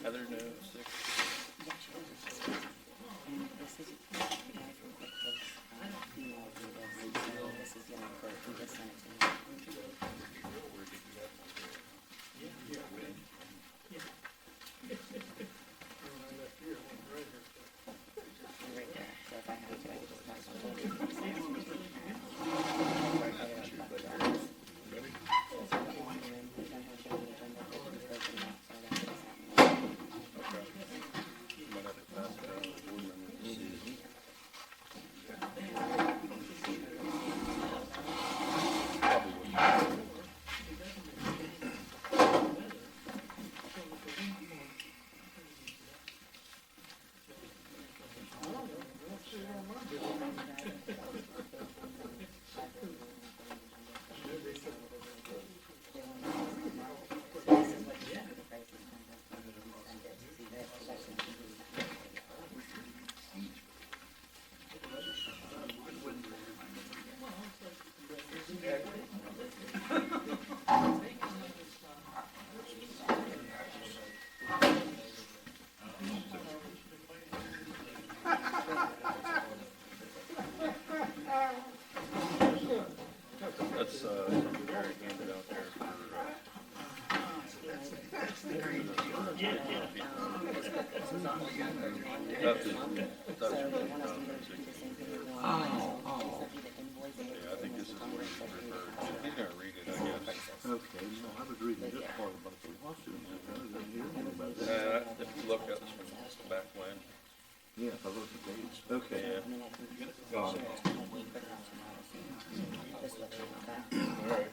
Heather knows 6. That's something Eric handed out there for yeah, I think this is what he's referred to. He's going to read it, I guess. Okay, no, I was reading this part about the lawsuit, and I didn't hear anything about that. If you look up from back when. Yeah, if I look at dates. Okay. Yeah. Got it. All right.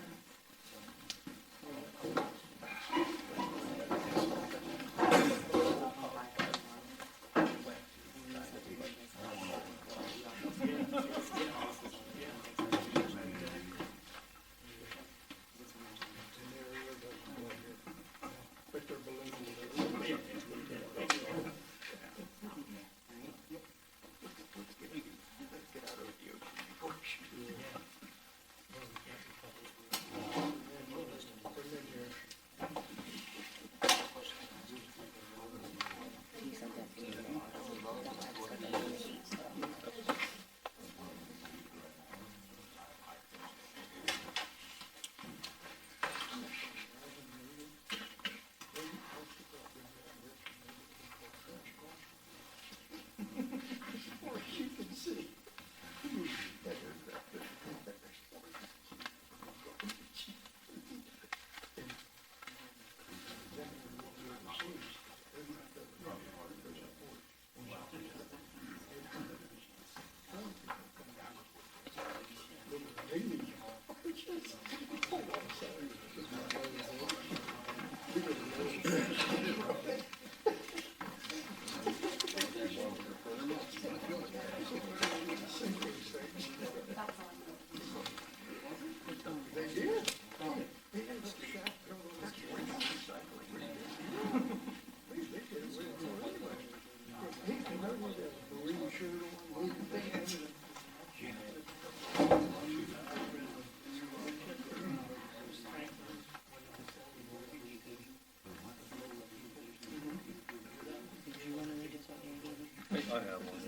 I have one.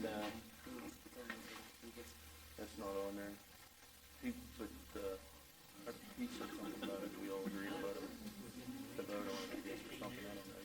No. That's not on there. He put, he said something about it, we all agreed about it. To vote on it, I guess, or something, I don't know.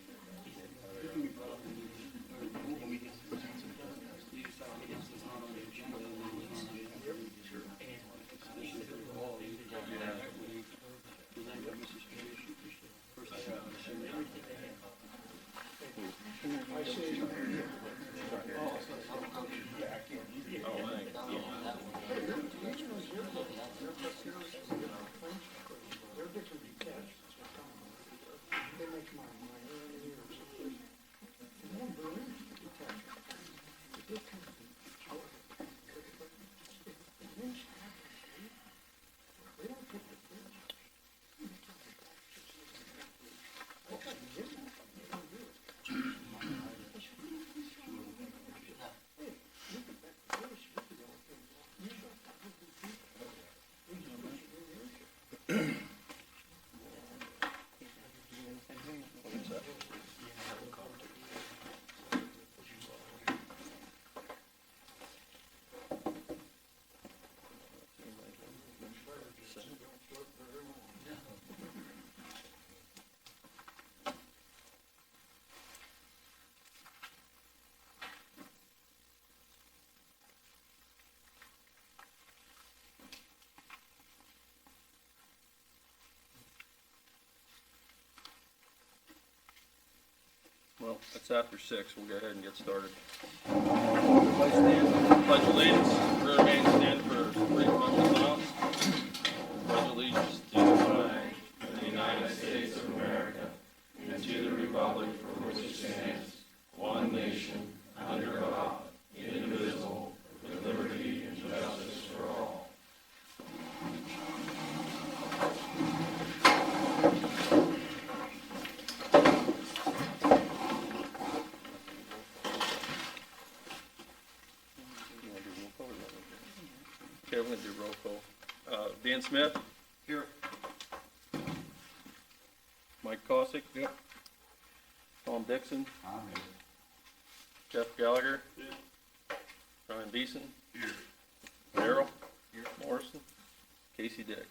Well, it's after 6, we'll go ahead and get started. Everybody stand, pledge allegiance, remain stand for 3 minutes of silence. Pledge allegiance to the flag of the United States of America and to the republic for which it stands, one nation, under God, indivisible, with liberty and justice for all. Okay, we're going to do roll call. Dan Smith? Here. Mike Cosick? Yep. Tom Dixon? I'm here. Jeff Gallagher? Here. Ryan Beeson? Here. Darrell? Here. Morrison? Casey Dick?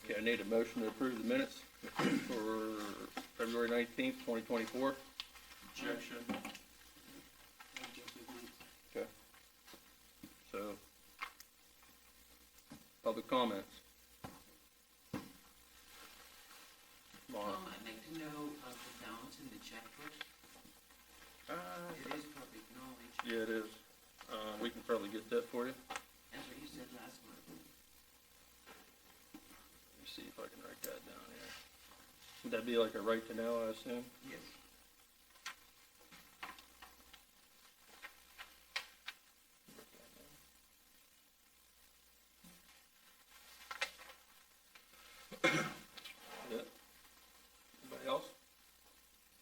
Okay, I need a motion to approve the minutes for February 19th, 2024. Objection. Okay. So, public comments. Lana. I'd like to know of the balance in the checkbook. It is public knowledge. Yeah, it is. We can probably get that for you. That's what you said last month. Let me see if I can write that down here. Would that be like a right to know, I assume? Yes. Yeah. Anybody else?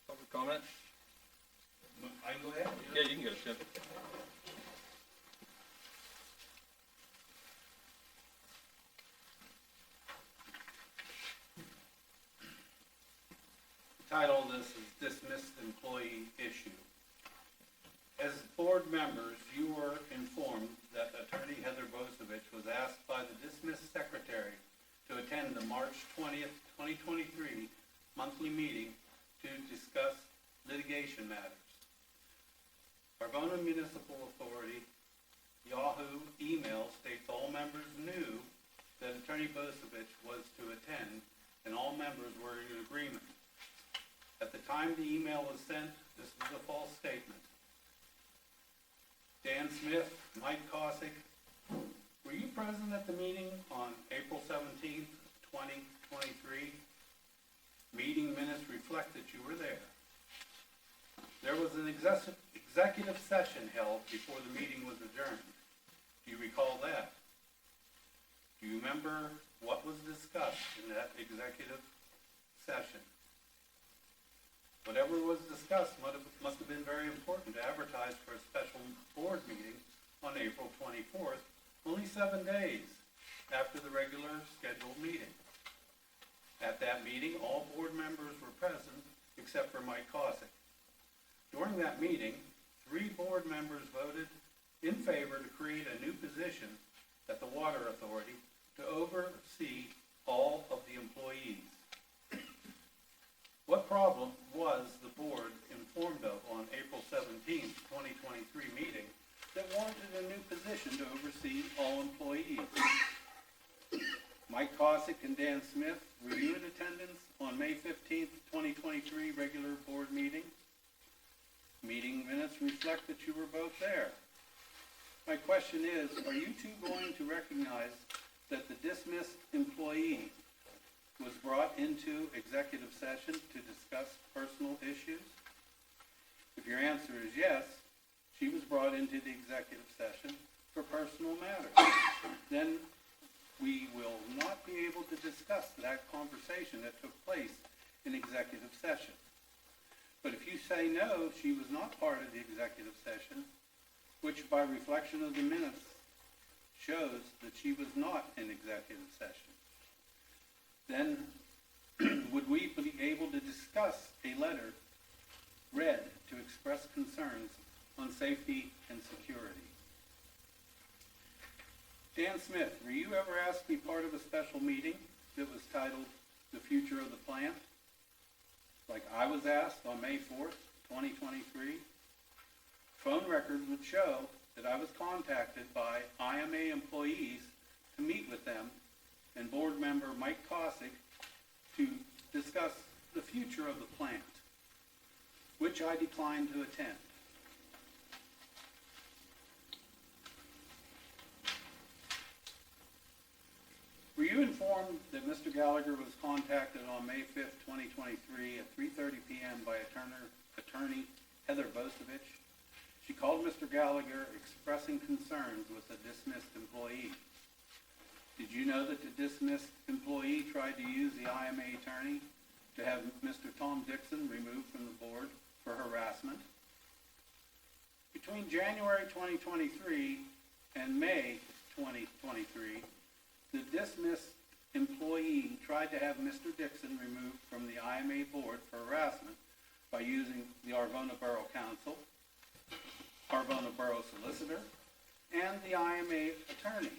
Public comment? I can go ahead? Yeah, you can go, Tim. The title of this is Dismissed Employee Issue. As board members, you were informed that Attorney Heather Bosevich was asked by the dismissed secretary to attend the March 20th, 2023 monthly meeting to discuss litigation matters. Arbona Municipal Authority Yahoo email states all members knew that Attorney Bosevich was to attend and all members were in agreement. At the time the email was sent, this was a false statement. Dan Smith, Mike Cosick, were you present at the meeting on April 17th, 2023? Meeting minutes reflect that you were there. There was an executive session held before the meeting was adjourned. Do you recall that? Do you remember what was discussed in that executive session? Whatever was discussed must have been very important to advertise for a special board meeting on April 24th, only 7 days after the regular scheduled meeting. At that meeting, all board members were present except for Mike Cosick. During that meeting, 3 board members voted in favor to create a new position at the Water Authority to oversee all of the employees. What problem was the board informed of on April 17th, 2023 meeting that warranted a new position to oversee all employees? Mike Cosick and Dan Smith, were you in attendance on May 15th, 2023 regular board meeting? Meeting minutes reflect that you were both there. My question is, are you two going to recognize that the dismissed employee was brought into executive session to discuss personal issues? If your answer is yes, she was brought into the executive session for personal matters. Then we will not be able to discuss that conversation that took place in executive session. But if you say no, she was not part of the executive session, which by reflection of the minutes shows that she was not in executive session, then would we be able to discuss a letter read to express concerns on safety and security? Dan Smith, were you ever asked to be part of a special meeting that was titled The Future of the Plant? Like I was asked on May 4th, 2023? phone records would show that I was contacted by IMA employees to meet with them and board member Mike Cosick to discuss the future of the plant, which I declined to attend. Were you informed that Mr. Gallagher was contacted on May 5th, 2023 at 3:30 p.m. by attorney Heather Bosevich? She called Mr. Gallagher expressing concerns with a dismissed employee. Did you know that the dismissed employee tried to use the IMA attorney to have Mr. Tom Dixon removed from the board for harassment? Between January 2023 and May 2023, the dismissed employee tried to have Mr. Dixon removed from the IMA board for harassment by using the Arvona Borough Council, Arvona Borough Solicitor, and the IMA attorney.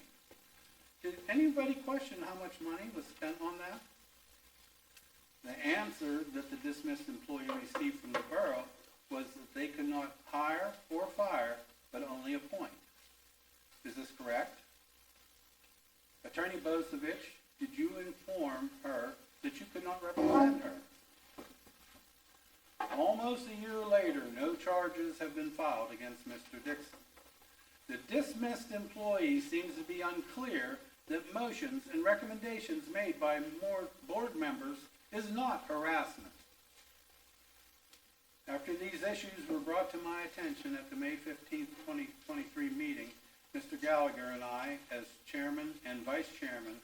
Did anybody question how much money was spent on that? The answer that the dismissed employee received from the borough was that they could not hire or fire, but only appoint. Is this correct? Attorney Bosevich, did you inform her that you could not represent her? Almost a year later, no charges have been filed against Mr. Dixon. The dismissed employee seems to be unclear that motions and recommendations made by more board members is not harassment. After these issues were brought to my attention at the May 15th, 2023 meeting, Mr. Gallagher and I, as chairman and vice chairman,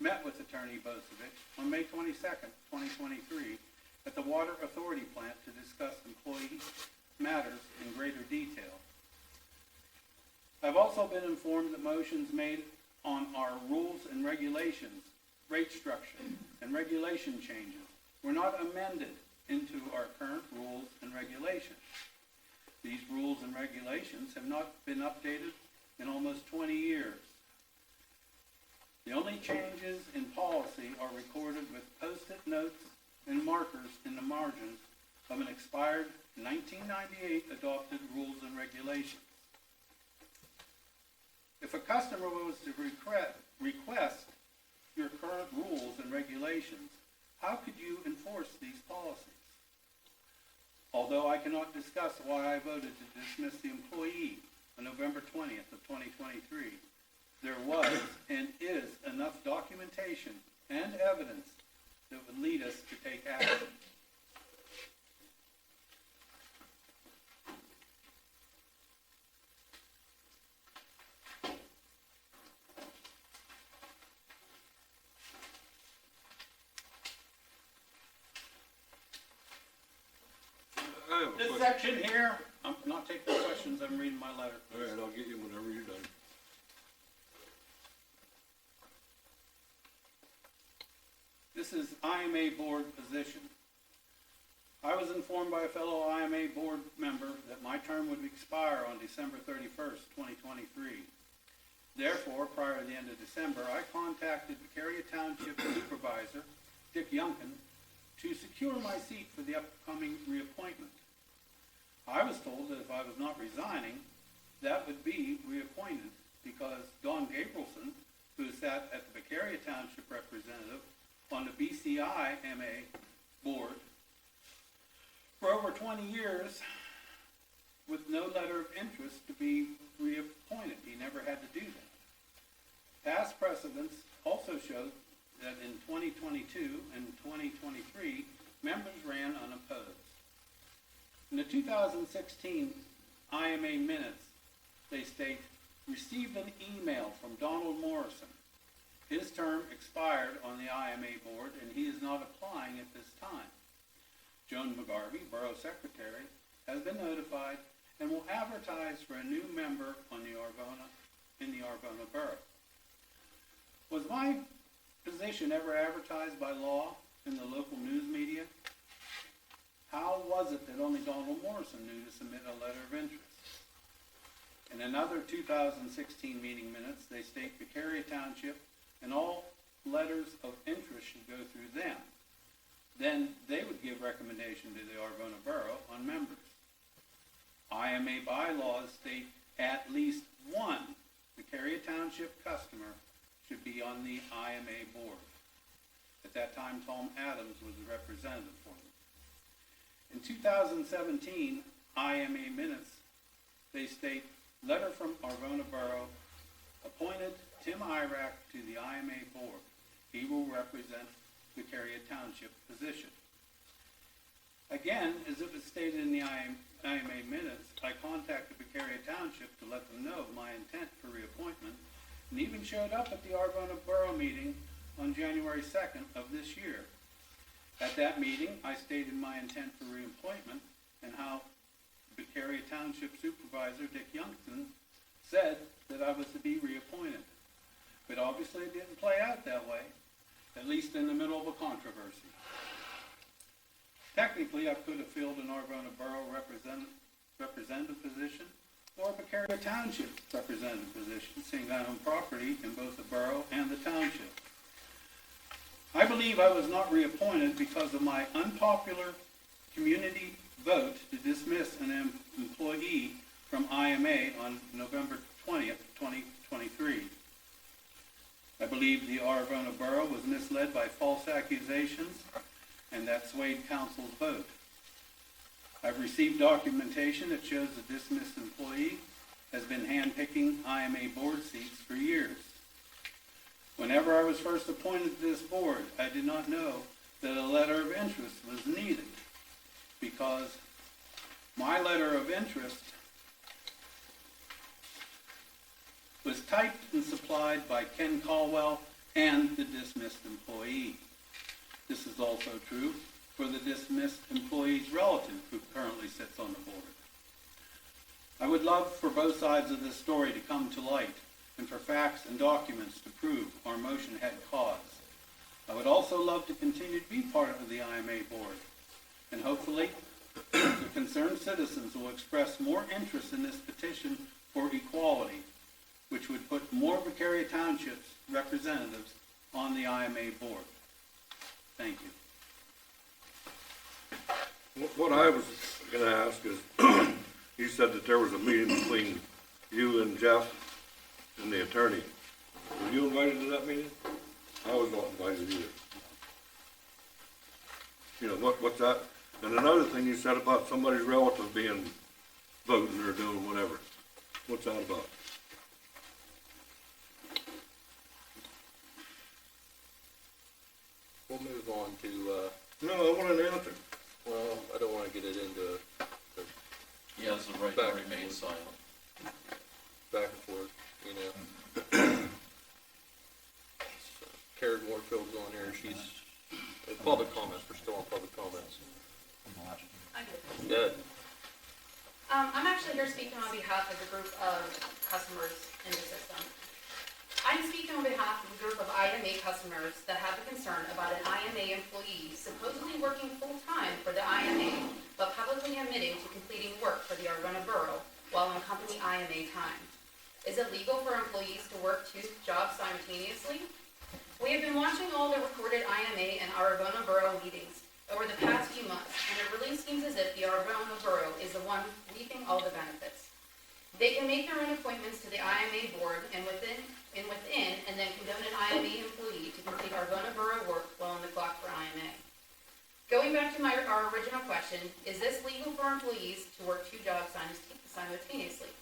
met with Attorney Bosevich on May 22nd, 2023, at the Water Authority plant to discuss employee matters in greater detail. I've also been informed that motions made on our rules and regulations, rate structure, and regulation changes were not amended into our current rules and regulations. These rules and regulations have not been updated in almost 20 years. The only changes in policy are recorded with post-it notes and markers in the margins of an expired 1998 adopted rules and regulations. If a customer was to request your current rules and regulations, how could you enforce these policies? Although I cannot discuss why I voted to dismiss the employee on November 20th of 2023, there was and is enough documentation and evidence that would lead us to take action. I have a This question. section here, I'm not taking questions, I'm reading my letter. All right, I'll get you whenever you're done. This is IMA board position. I was informed by a fellow IMA board member that my term would expire on December 31st, 2023. Therefore, prior to the end of December, I contacted Vicaria Township Supervisor, Dick Youngkin, to secure my seat for the upcoming reappointment. I was told that if I was not resigning, that would be reappointed because Don Gabrielson, who sat at the Vicaria Township representative on the BCI MA board for over 20 years with no letter of interest to be reappointed. He never had to do that. Past precedents also showed that in 2022 and 2023, members ran unopposed. In the 2016 IMA minutes, they state, received an email from Donald Morrison. His term expired on the IMA board and he is not applying at this time. Joan McGarvey, Borough Secretary, has been notified and will advertise for a new member on in the Arvona Borough. Was my position ever advertised by law in the local news media? How was it that only Donald Morrison knew to submit a letter of interest? In another 2016 meeting minutes, they state Vicaria Township and all letters of interest should go through them. Then they would give recommendation to the Arvona Borough on members. IMA IMA bylaws state at least one Vicaria Township customer should be on the IMA board. At that time, Tom Adams was the representative for them. In 2017 IMA minutes, they state, letter from Arvona Borough appointed Tim Irack to the IMA board. He will represent Vicaria Township position. Again, as it was stated in the IMA minutes, I contacted Vicaria Township to let them know my intent for reappointment, and even showed up at the Arvona Borough meeting on January 2nd of this year. At that meeting, I stated my intent for reappointment and how Vicaria Township Supervisor Dick Youngson said that I was to be reappointed. But obviously it didn't play out that way, at least in the middle of a controversy. Technically, I could have filled an Arvona Borough representative position or a Vicaria Township representative position, seeing I own property in both the borough and the township. I believe I was not reappointed because of my unpopular community vote to dismiss an employee from IMA on November 20th, 2023. I believe the Arvona Borough was misled by false accusations, and that swayed council's vote. I've received documentation that shows the dismissed employee has been handpicking IMA board seats for years. Whenever I was first appointed to this board, I did not know that a letter of interest was needed, because my letter of interest was typed and supplied by Ken Caldwell and the dismissed employee. This is also true for the dismissed employee's relative who currently sits on the board. I would love for both sides of this story to come to light and for facts and documents to prove our motion had cause. I would also love to continue to be part of the IMA board, and hopefully the concerned citizens will express more interest in this petition for equality, which would put more Vicaria Township's representatives on the IMA board. Thank you. What I was gonna ask is, you said that there was a meeting between you and Jeff and the attorney. Were you invited to that meeting? I was not invited either. You know, what's that? And another thing you said about somebody's relative being voting or doing whatever. What's that about? We'll move on to, No, I want an answer. well, I don't wanna get it into He has the right to remain silent. back and forth, you know. So, Karen Warfield's on here, she's, public comments, we're still on public comments. I do. Good. I'm actually here speaking on behalf of a group of customers in the system. I'm speaking on behalf of a group of IMA customers that have a concern about an IMA employee supposedly working full-time for the IMA, but publicly admitting to completing work for the Arvona Borough while on company IMA time. Is it legal for employees to work two jobs simultaneously? We have been watching all the recorded IMA and Arvona Borough meetings over the past few months, and it really seems as if the Arvona Borough is the one reaping all the benefits. They can make their own appointments to the IMA board and then condone an IMA employee to complete Arvona Borough work while on the clock for IMA. Going back to our original question, is this legal for employees to work two jobs simultaneously?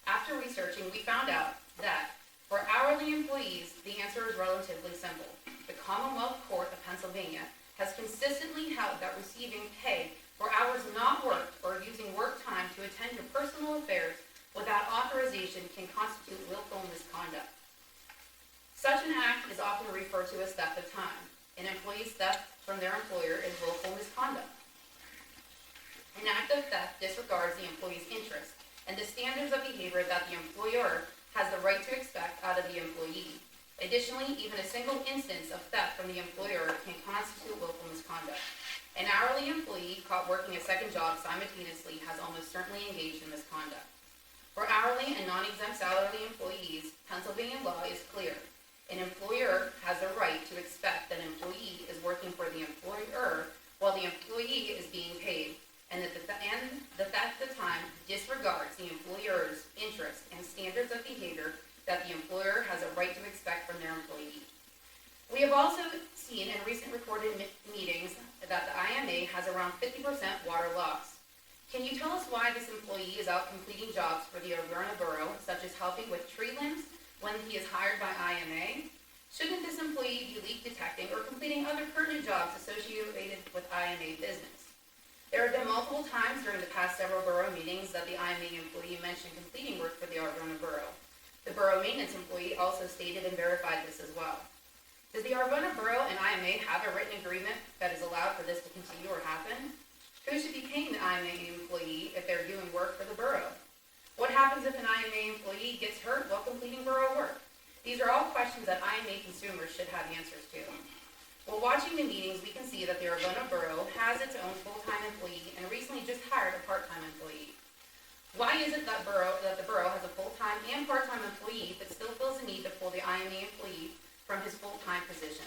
After researching, we found out that for hourly employees, the answer is relatively simple. The Commonwealth Court of Pennsylvania has consistently held that receiving pay for hours not worked or using work time to attend your personal affairs without authorization can constitute willful misconduct. Such an act is often referred to as theft of time. An employee's theft from their employer is willful misconduct. An act of theft disregards the employee's interest and the standards of behavior that the employer has the right to expect out of the employee. Additionally, even a single instance of theft from the employer can constitute willful misconduct. An hourly employee caught working a second job simultaneously has almost certainly engaged in misconduct. For hourly and non-exempt salary employees, Pennsylvania law is clear. An employer has the right to expect that an employee is working for the employer while the employee is being paid, and the theft at the time disregards the employer's interests and standards of behavior that the employer has a right to expect from their employee. We have also seen in recent recorded meetings that the IMA has around 50% water loss. Can you tell us why this employee is out completing jobs for the Alverna Borough, such as helping with tree limbs, when he is hired by IMA? Shouldn't this employee be leak detecting or completing other pertinent jobs associated with IMA business? There have been multiple times during the past several borough meetings that the IMA employee mentioned completing work for the Alverna Borough. The borough maintenance employee also stated and verified this as well. Does the Alverna Borough and IMA have a written agreement that is allowed for this to continue or happen? Who should be paying the IMA employee if they're doing work for the borough? What happens if an IMA employee gets hurt while completing borough work? These are all questions that IMA consumers should have answers to. While watching the meetings, we can see that the Alverna Borough has its own full-time employee and recently just hired a part-time employee. Why is it that the borough has a full-time and part-time employee but still feels the need to pull the IMA employee from his full-time position?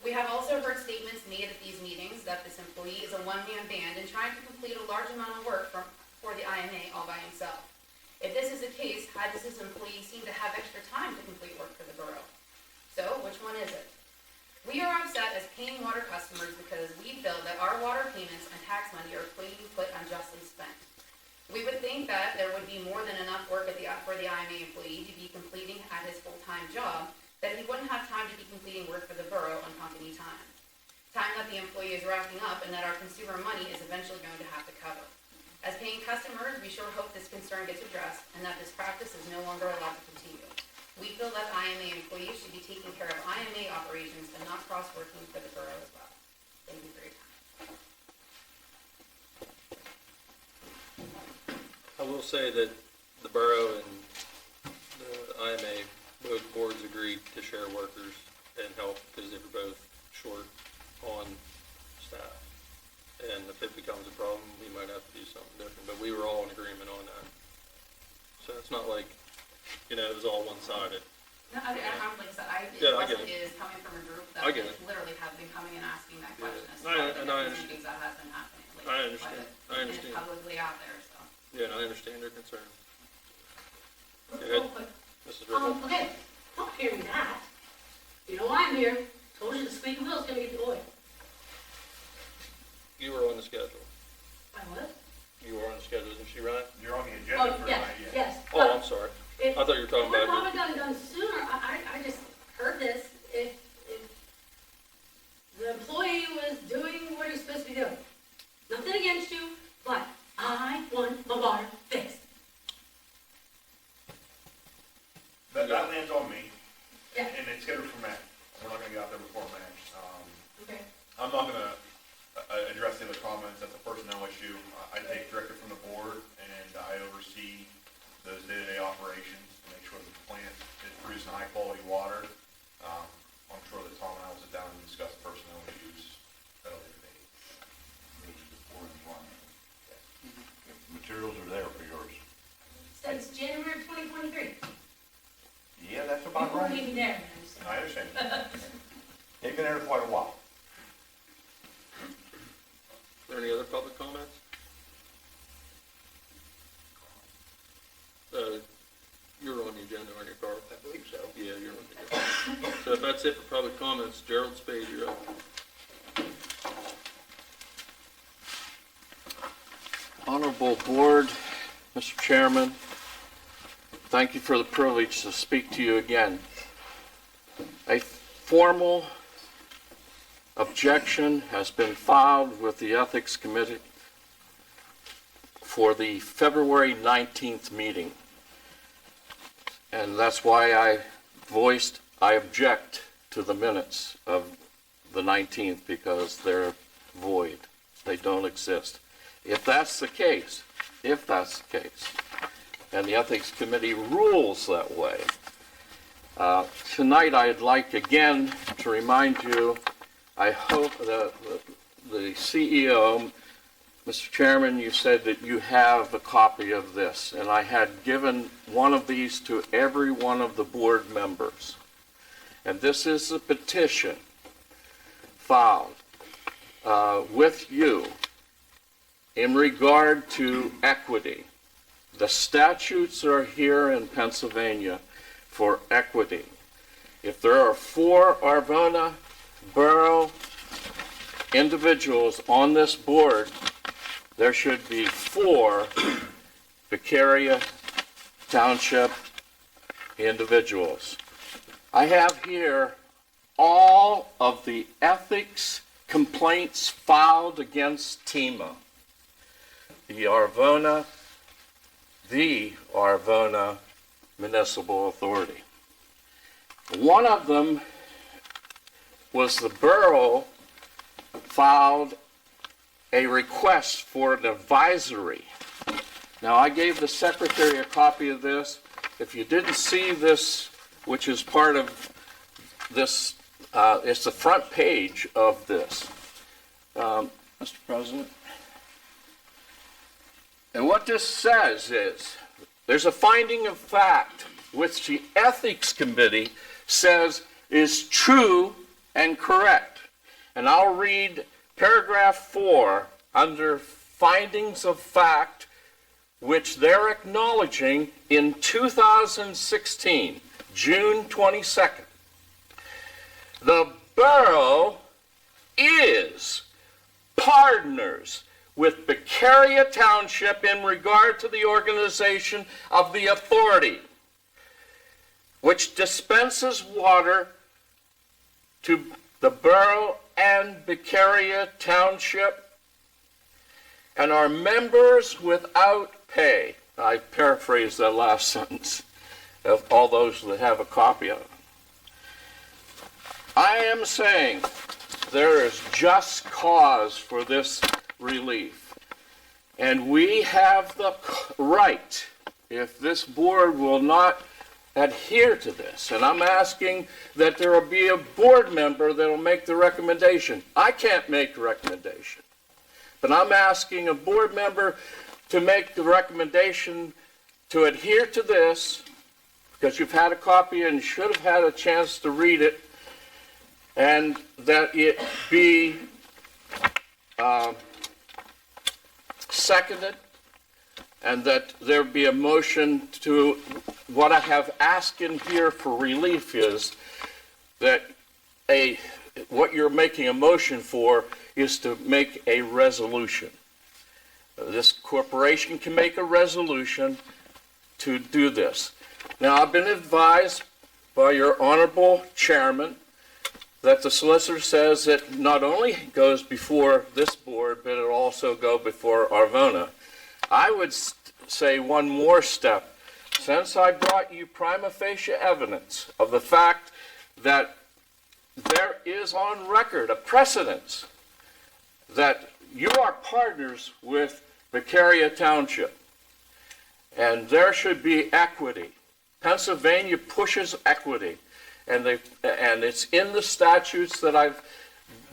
We have also heard statements made at these meetings that this employee is a one-man band and trying to complete a large amount of work for the IMA all by himself. If this is the case, how does this employee seem to have extra time to complete work for the borough? So, which one is it? We are upset as paying water customers because we feel that our water payments and tax money are being put unjustly spent. We would think that there would be more than enough work for the IMA employee to be completing at his full-time job, that he wouldn't have time to be completing work for the borough on company time. Time that the employee is wrapping up and that our consumer money is eventually going to have to cover. As paying customers, we sure hope this concern gets addressed and that this practice is no longer allowed to continue. We feel that IMA employees should be taking care of IMA operations and not cross-working for the borough as well. Thank you for your time. I will say that the borough and the IMA, both boards agreed to share workers and help because they were both short on staff. And if it becomes a problem, we might have to do something different, but we were all in agreement on that. So it's not like, it was all one-sided. No, like I said, get it. It is coming from a group I that get it. literally have been coming and asking that Yeah. question. As I part of the understand. meetings that has been happening lately. I understand. But I understand. it's publicly out there, so. Yeah, and I understand their concern. Go ahead, Real quick. Mrs. Riddle. Okay, not hearing that. You know why I'm here. Told you the squeaky wheel's gonna get the oil. You were on the schedule. I was? You were on the schedule, isn't she, Ryan? You're on the agenda Oh, for yes, tonight, yeah. yes. Oh, I'm sorry. I thought you were talking It would about probably gotten done sooner. I just heard this. If the employee was doing what he's supposed to be doing. Nothing against you, but I want my water fixed. That lands on me, Yeah. and it's scheduled for May. We're not gonna get out there before May. Okay. I'm not gonna address the other comments, that's a personnel issue. I take directive from the board, and I oversee those day-to-day operations to make sure that the plant is producing high-quality water. I'm sure that Tom and I will sit down and discuss personnel issues at a later date. Materials are there for yours. Since January of 2023. Yeah, that's You about won't right. even there, I understand. I understand. They've been there quite a while. Are there any other public comments? You're on the agenda, aren't you, Carl? I believe so. Yeah, you're on the agenda. So if that's it for public comments, Gerald Spade, you're up. Honorable Board, Mr. Chairman, thank you for the privilege to speak to you again. A formal objection has been filed with the Ethics Committee for the February 19th meeting. And that's why I object to the minutes of the 19th, because they're void. They don't exist. If that's the case, and the Ethics Committee rules that way, tonight I'd like again to remind you, I hope that the CEO, Mr. Chairman, you said that you have a copy of this, and I had given one of these to every one of the board members. And this is a petition filed with you in regard to equity. The statutes are here in Pennsylvania for equity. If there are 4 Arvona Borough individuals on this board, there should be 4 Vicaria Township individuals. I have here all of the ethics complaints filed against Tima, the Arvona Municipal Authority. One of them was the borough filed a request for an advisory. Now, I gave the secretary a copy of this. If you didn't see this, which is part of this, it's the front page of this, Mr. President. And what this says is, there's a finding of fact which the Ethics Committee says is true and correct. And I'll read paragraph 4 under findings of fact, which they're acknowledging in 2016, June 22nd. The borough is partners with Vicaria Township in regard to the organization of the authority, which dispenses water to the borough and Vicaria Township, and are members without pay. I paraphrased that last sentence of all those that have a copy of it. I am saying there is just cause for this relief. And we have the right, if this board will not adhere to this, and I'm asking that there will be a board member that will make the recommendation. I can't make the recommendation, but I'm asking a board member to make the recommendation to adhere to this, because you've had a copy and should have had a chance to read it, and that it be seconded, and that there be a motion to, what I have asked in here for relief is that what you're making a motion for is to make a resolution. This corporation can make a resolution to do this. Now, I've been advised by your honorable chairman that the solicitor says it not only goes before this board, but it also go before Arvona. I would say one more step. Since I brought you prima facie evidence of the fact that there is on record a precedence that you are partners with Vicaria Township, and there should be equity. Pennsylvania pushes equity, and it's in the statutes that I've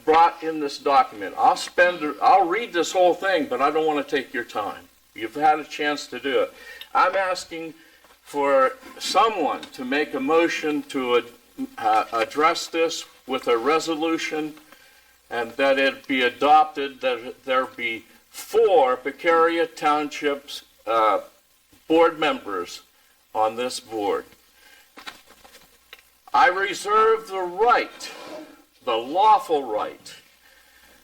brought in this document. I'll read this whole thing, but I don't want to take your time. You've had a chance to do it. I'm asking for someone to make a motion to address this with a resolution, and that it be adopted, that there be 4 Vicaria Township's board members on this board. I reserve the right, the lawful right,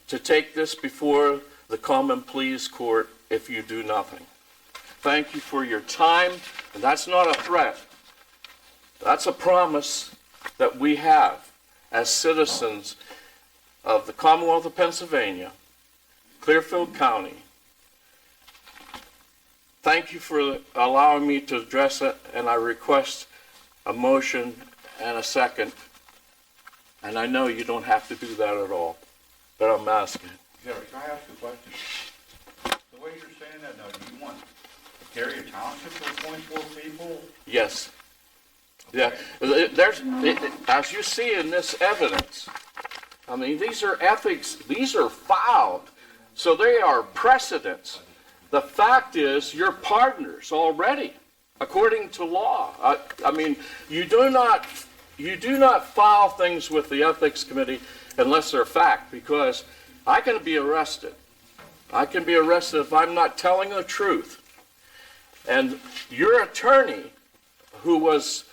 to take this before the Common Pleas Court if you do nothing. Thank you for your time, and that's not a threat. That's a promise that we have as citizens of the Commonwealth of Pennsylvania, Clearfield County. Thank you for allowing me to address it, and I request a motion and a second. And I know you don't have to do that at all, but I'm asking. Jerry, can I ask you a question? The way you're saying that now, do you want Vicaria Township to appoint 4 people? Yes. Yeah. There's, as you see in this evidence, I mean, these are ethics, these are filed, so they are precedents. The fact is, you're partners already, according to law. I mean, you do not file things with the Ethics Committee unless they're fact, because I can be arrested. I can be arrested if I'm not telling the truth. And your attorney, who was,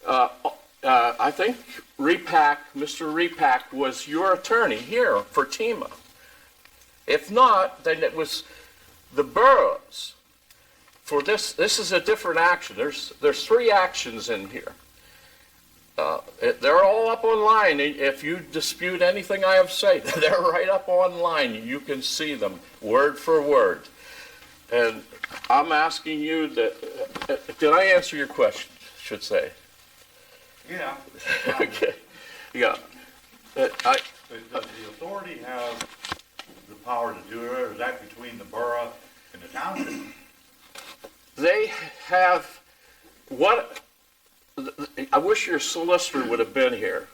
I think Mr. Repack was your attorney here for Tima. If not, then it was the boroughs. For this is a different action. There's 3 actions in here. They're all up online. If you dispute anything I have said, they're right up online. You can see them word for word. And I'm asking you that, did I answer your question, should say? Yeah. Okay, yeah. Does the authority have the power to do it, or is that between the borough and the township? They have, I wish your solicitor would have been here.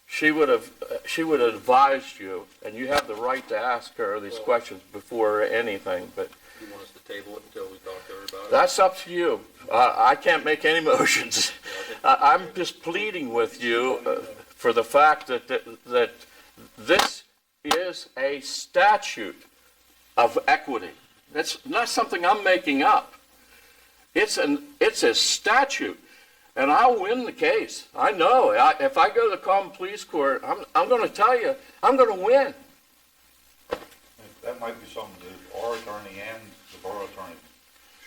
She would have advised you, and you have the right to ask her these questions before anything, but You want us to table it until we talk to her about it? that's up to you. I can't make any motions. I'm just pleading with you for the fact that this is a statute of equity. That's not something I'm making up. It's a statute, and I'll win the case. I know. If I go to the common police court, I'm going to tell you, I'm going to win. That might be something that our attorney and the borough attorney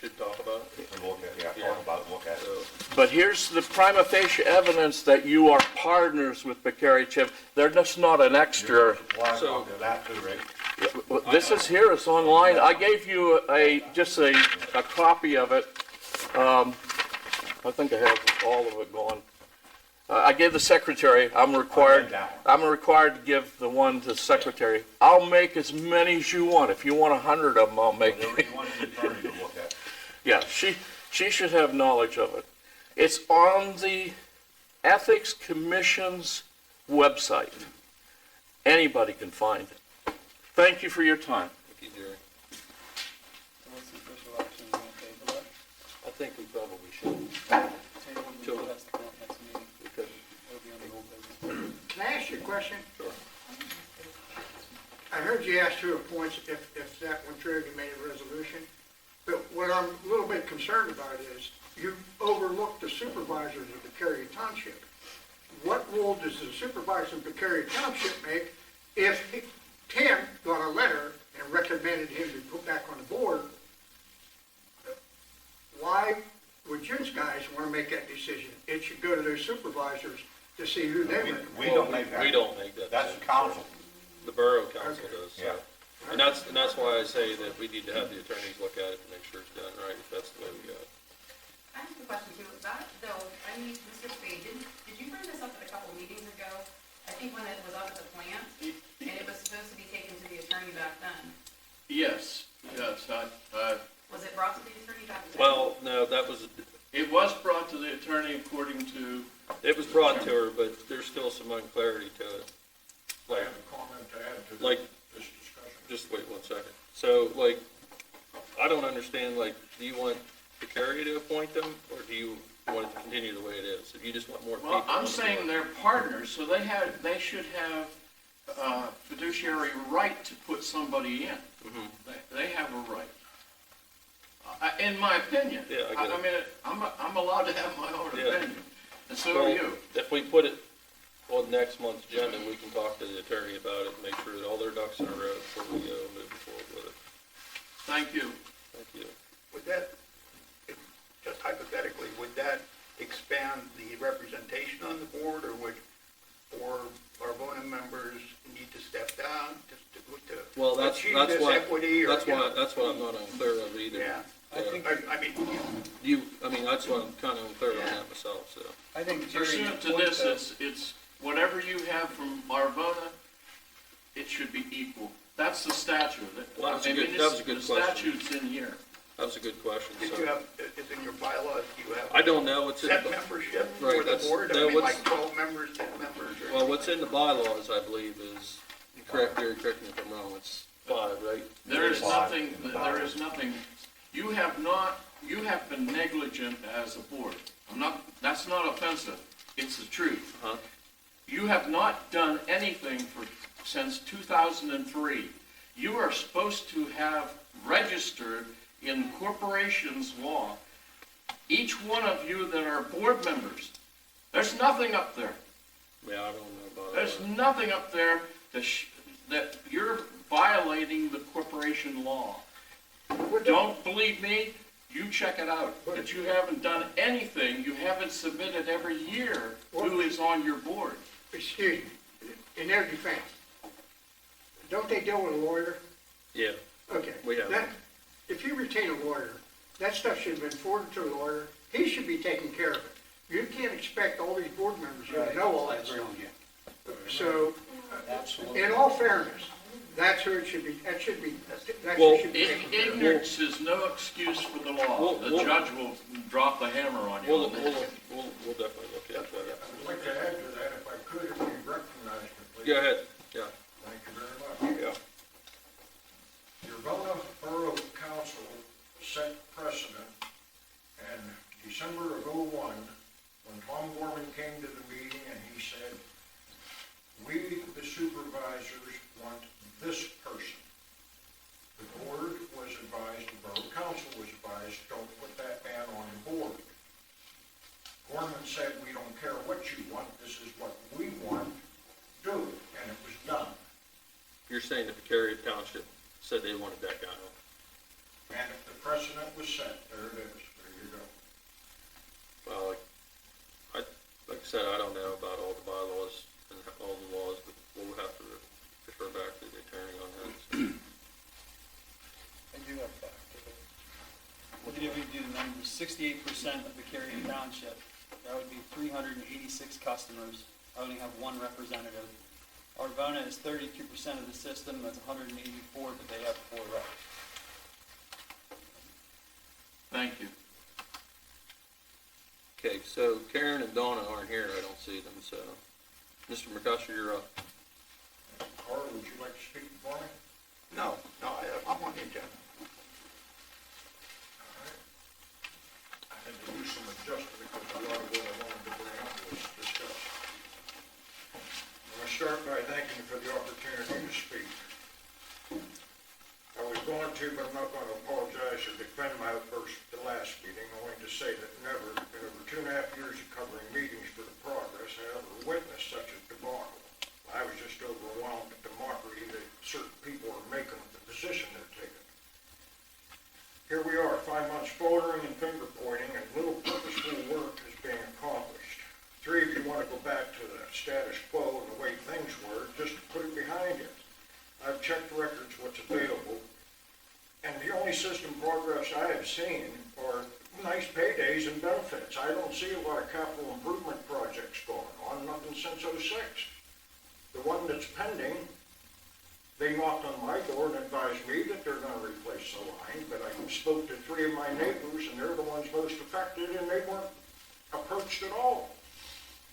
Should talk about it. should look at, talk about, look at. So, But here's the prima facie evidence that you are partners with Bakari Chip. They're just not an extra. Supply So- copy of that too, Rick. This is here, it's online. I gave you just a copy of it. I think I have all of it going. I gave the secretary, I'm required to give the one to the secretary. I'll make as many as you want. If you want 100 of them, I'll make. Whatever you want the attorney to look at. Yeah, she should have knowledge of it. It's on the Ethics Commission's website. Anybody can find it. Thank you for your time. thank you, Jerry. What's the official action, you want to table it? I think we probably should. Table it, Sure. that's the next meeting, Because it'll be on the old business. Can I ask you a question? Sure. I heard you ask 2 points if that went through, you made a resolution. But what I'm a little bit concerned about is you overlooked the supervisors of Beccaria Township. What role does the supervisor of Beccaria Township make if Tim got a letter and recommended him to be put back on the board? Why would you guys want to make that decision? It should go to their supervisors to see who they recommend. We don't make that. We don't make that. That's decision. council. The borough council Okay. does, so. Yeah. And that's why I say that we need to have the attorneys look at it to make sure it's done right, if that's the way we go. I have a question too. That though, I mean, Mr. Spade, did you bring this up at a couple meetings ago? I think when it was up at the plant, and it was supposed to be taken to the attorney back then. Yes, Was it brought to the attorney back then? Well, no, that was, it was brought to the attorney according to. it was brought to her, but there's still some unclarity to it. I Like, have a comment to add to like, this discussion. just wait 1 second. So, like, I don't understand, like, do you want the carrier to appoint them, or do you want it to continue the way it is? If you just want more people. Well, I'm on the saying board. they're partners, so they should have fiduciary right to put somebody in. Mhm. They have a right. In my opinion. Yeah, I get it. I mean, I'm allowed to have my own Yeah. opinion, and so Well, are you. If we put it on next month's agenda, we can talk to the attorney about it, and make sure that all their ducks in a row before we go moving forward with it. Thank you. Thank you. Would that, just hypothetically, would that expand the representation on the board, or would, or our voting members need to step down to Well, that's achieve why, this equity, or, that's you why, know? that's what I'm not unclear of either. Yeah, I think, I mean, I mean, that's what I'm kind of unclear on that myself, so. I think Jerry. Pursuant to point this, though- it's whatever you have from Arvona, it should be equal. That's the statute. Well, that was a I mean, good- that was a good The question. statute's in here. That was a good question, did so. you have, is in your bylaws, do you have? I don't know what's in, Set membership Right, for the that's- board? I no, mean, what's- like 12 members, 10 members, or? well, what's in the bylaws, I believe, is, correct, Gary, correct me if I'm wrong, it's 5, right? There is Five. nothing, you have been negligent as a board. That's not offensive, it's the truth. Uh-huh. You have not done anything since 2003. you are supposed to have registered in corporations law, each one of you that are board members. There's nothing up there. Yeah, I don't know about There's that. nothing up there that you're violating the corporation law. Don't believe me? You check it out. That you haven't done anything, you haven't submitted every year who is on your board. Excuse me, in their defense, don't they deal with a lawyer? Yeah, Okay. We have. That- If you retain a lawyer, that stuff should have been forwarded to a lawyer. He should be taking care of it. You can't expect all these board members here to know all that stuff. So, in all fairness, that's who it should be, that's who should be taking care of. Ignorance is no excuse for the law. The judge will drop the hammer on you. we'll definitely look at that. I'd like to add to that, if I could, if you recognize me, please. Go ahead, yeah. Thank you very much. Yeah. Your Borough Council set precedent in December of '01, when Tom Gorman came to the meeting and he said, "We, the supervisors, want this person." The board was advised, the Borough Council was advised, don't put that man on the board. Gorman said, "We don't care what you want, this is what we want, do it," and it was done. You're saying that the Cary Township said they wanted that guy on? And if the precedent was set, there it is, there you go. Well, like I said, I don't know about all the bylaws and all the laws, but we'll have to refer back to the attorney on that. I do have a fact. We'll give you the numbers, 68% of the Cary Township, that would be 386 customers. I only have one representative. Arvona is 32% of the system, that's 184, but they have 4 reps. Thank you. Okay, so Karen and Donna aren't here, I don't see them, so, Mr. McCusher, you're up. Carl, would you like to speak for me? No, I'm on the agenda. All right. I had to do some adjustment because a lot of what I wanted to bring up was discussed. I'm going to start by thanking you for the opportunity to speak. I was going to, but I'm not going to apologize or defend my outburst at the last meeting, only to say that never, in over 2.5 years of covering meetings for the progress, I ever witnessed such a debacle. I was just overwhelmed at the mockery that certain people are making of the position they're taking. Here we are, 5 months bouldering and finger pointing, and little purposeful work is being accomplished. 3 of you want to go back to the status quo and the way things were, just to put it behind you. I've checked records, what's available, and the only system progress I have seen are nice paydays and benefits. I don't see a lot of capital improvement projects going on, nothing since '06. The one that's pending, they knocked on my door and advised me that they're going to replace the line, but I spoke to 3 of my neighbors, and they're the ones most affected, and they weren't approached at all.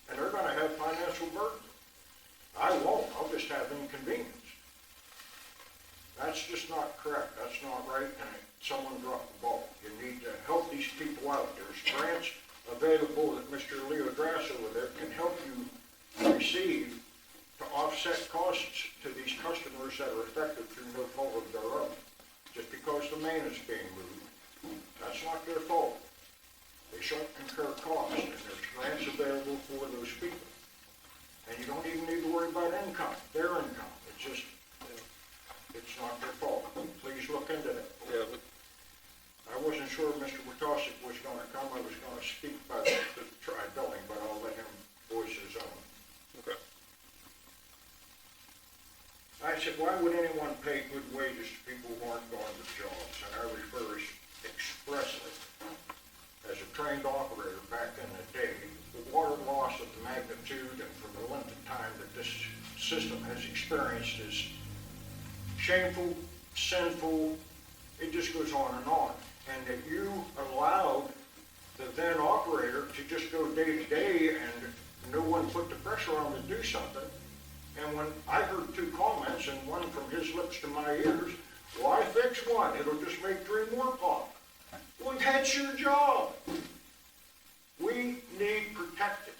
And they're going to have financial burden. I won't, I'll just have inconvenience. That's just not correct, that's not right, and someone dropped the ball. You need to help these people out. There's grants available that Mr. Leo Grass over there can help you receive to offset costs to these customers that are affected through no fault of their own. Just because the main is being moved, that's not their fault. They shouldn't incur costs, and there's grants available for those people. And you don't even need to worry about income, their income. It's just, it's not their fault. Please look into that. Yeah, but I wasn't sure Mr. Witosik was going to come. I was going to speak about the tri-billing, but I'll let him voice his own. okay. I said, why would anyone pay good wages to people who aren't going to jobs? And I refer expressly, as a trained operator back in the day, the water loss of the magnitude and for the length of time that this system has experienced is shameful, sinful, it just goes on. And that you allowed the then operator to just go day to day and no one put the pressure on him to do something. And when I heard 2 comments, and one from his lips to my ears, why fix one? It'll just make 3 more pop. Well, that's your job. We need protected.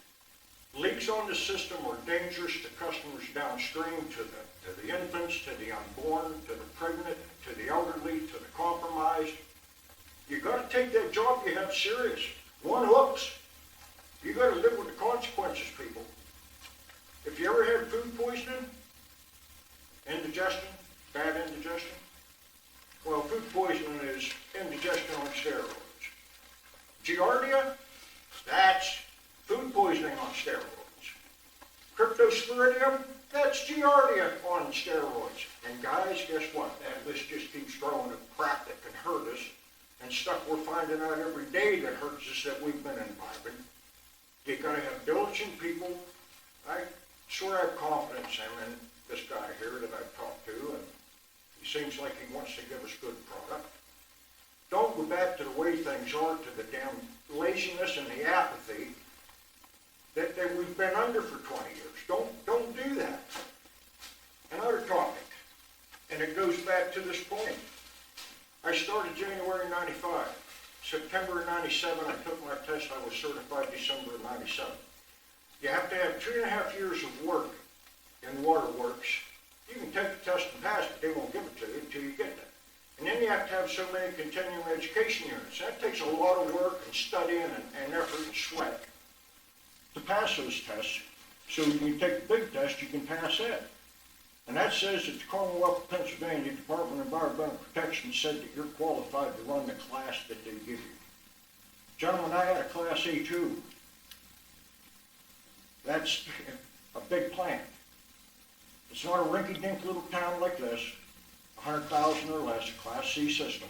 Leaks leaks on the system are dangerous to customers downstream, to the infants, to the unborn, to the pregnant, to the elderly, to the compromised. You gotta take that job you have serious. One hooks. You gotta live with the consequences, people. If you ever had food poisoning, indigestion, bad indigestion, well, food poisoning is indigestion on steroids. Giardia, that's food poisoning on steroids. Cryptosporidium, that's Giardia on steroids. And guys, guess what? That list just keeps growing of crap that can hurt us and stuff we're finding out every day that hurts us that we've been imbibing. You gotta have diligent people. I swear I have confidence in this guy here that I've talked to, and he seems like he wants to give us good product. Don't go back to the way things are, to the damn laziness and the apathy that we've been under for 20 years. Don't do that. Another topic, and it goes back to this point. I started January 95. September of 97, I took my test. I was certified December of 97. You have to have 2.5 years of work in waterworks. You can take the test and pass, but they won't give it to you until you get there. And then you have to have so many continuing education units. That takes a lot of work and studying and effort and sweat to pass those tests. So when you take the big test, you can pass that. And that says that the Commonwealth of Pennsylvania Department of Environmental Protection said that you're qualified to run the class that they give you. Gentlemen, I had a Class A2. That's a big plant. It's not a rinky-dink little town like this, 100,000 or less, a Class C system.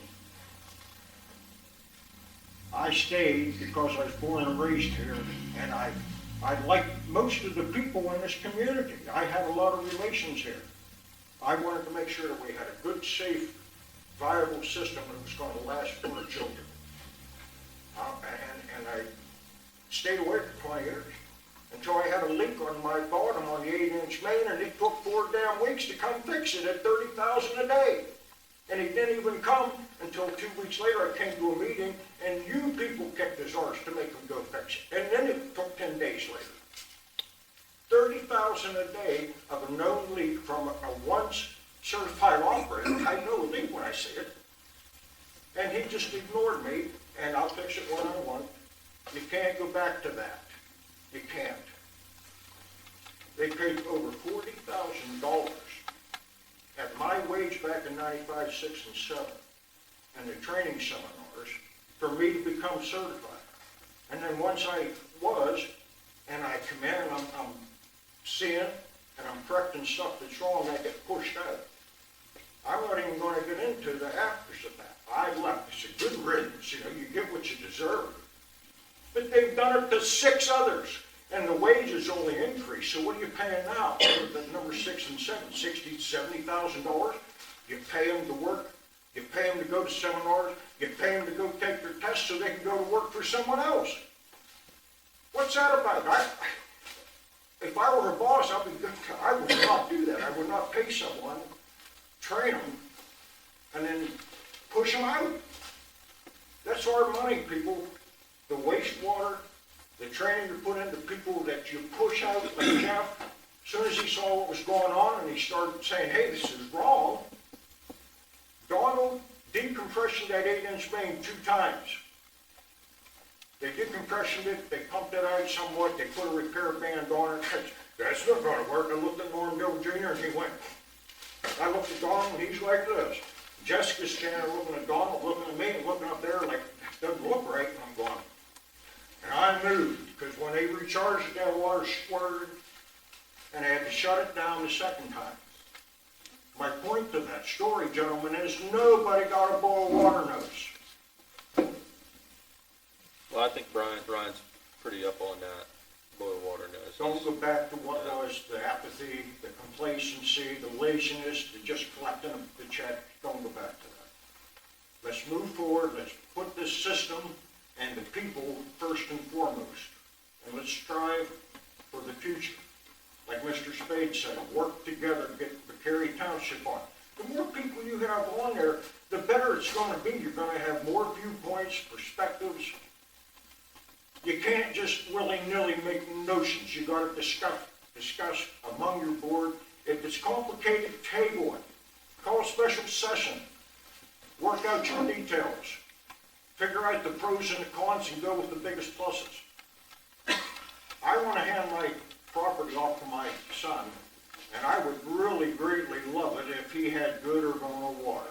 I stayed because I was born and raised here, and I like most of the people in this community. I have a lot of relations here. I wanted to make sure that we had a good, safe, viable system that was going to last for our children. And I stayed away for 20 years until I had a leak on my bottom on the 8-inch main, and it took 4 damn weeks to come fix it at $30,000 a day. And he didn't even come until 2 weeks later. I came to a meeting, and you people kicked his arse to make him go fix it. And then it took 10 days later. $30,000 a day of a known leak from a once certified operator. I know a leak when I see it. And he just ignored me, and I'll fix it when I want. You can't go back to that. You can't. They paid over $40,000 at my wage back in 95, 6, and 7, and the training seminars for me to become certified. And then once I was, and I come in and I'm seeing and I'm correcting stuff that's wrong, I get pushed out. I'm not even going to get into the afters of that. I left. It's a good riddance. You know, you get what you deserve. But they've done it to 6 others, and the wages only increase. So what are you paying now? The number 6 and 7, $60,000 to $70,000. You pay them to work. You pay them to go to seminars. You pay them to go take their tests so they can go to work for someone else. What's that about? If I were a boss, I would not do that. I would not pay someone, train them, and then push them out. That's our money, people. The wastewater, the training you put into people that you push out, like Jeff, as soon as he saw what was going on and he started saying, hey, this is wrong, Donald decompressioned that 8-inch main 2 times. They decompressioned it, they pumped it out somewhat, they put a repair band on it. That's not going to work. I looked at Norm Bill Jr. and he went, I looked at Donald and he's like this. Jessica's standing there looking at Donald, looking at me, and looking up there like, doesn't look right, and I'm going. And I moved, because when they recharged it, that water squirted, and I had to shut it down the second time. My point to that story, gentlemen, is nobody got a boil water nose. Well, I think Brian's pretty up on that, boil water nose. Don't go back to what was the apathy, the complacency, the laziness, the just collecting the check. Don't go back to that. Let's move forward. Let's put this system and the people first and foremost. And let's strive for the future. Like Mr. Spade said, work together to get Carey Township on. The more people you have on there, the better it's going to be. You're going to have more viewpoints, perspectives. You can't just willy-nilly make notions. You gotta discuss among your board. If it's complicated, table it. Call a special session. Work out your details. Figure out the pros and the cons and go with the biggest pluses. I wanna hand my property off to my son, and I would really greatly love it if he had good Urbana water.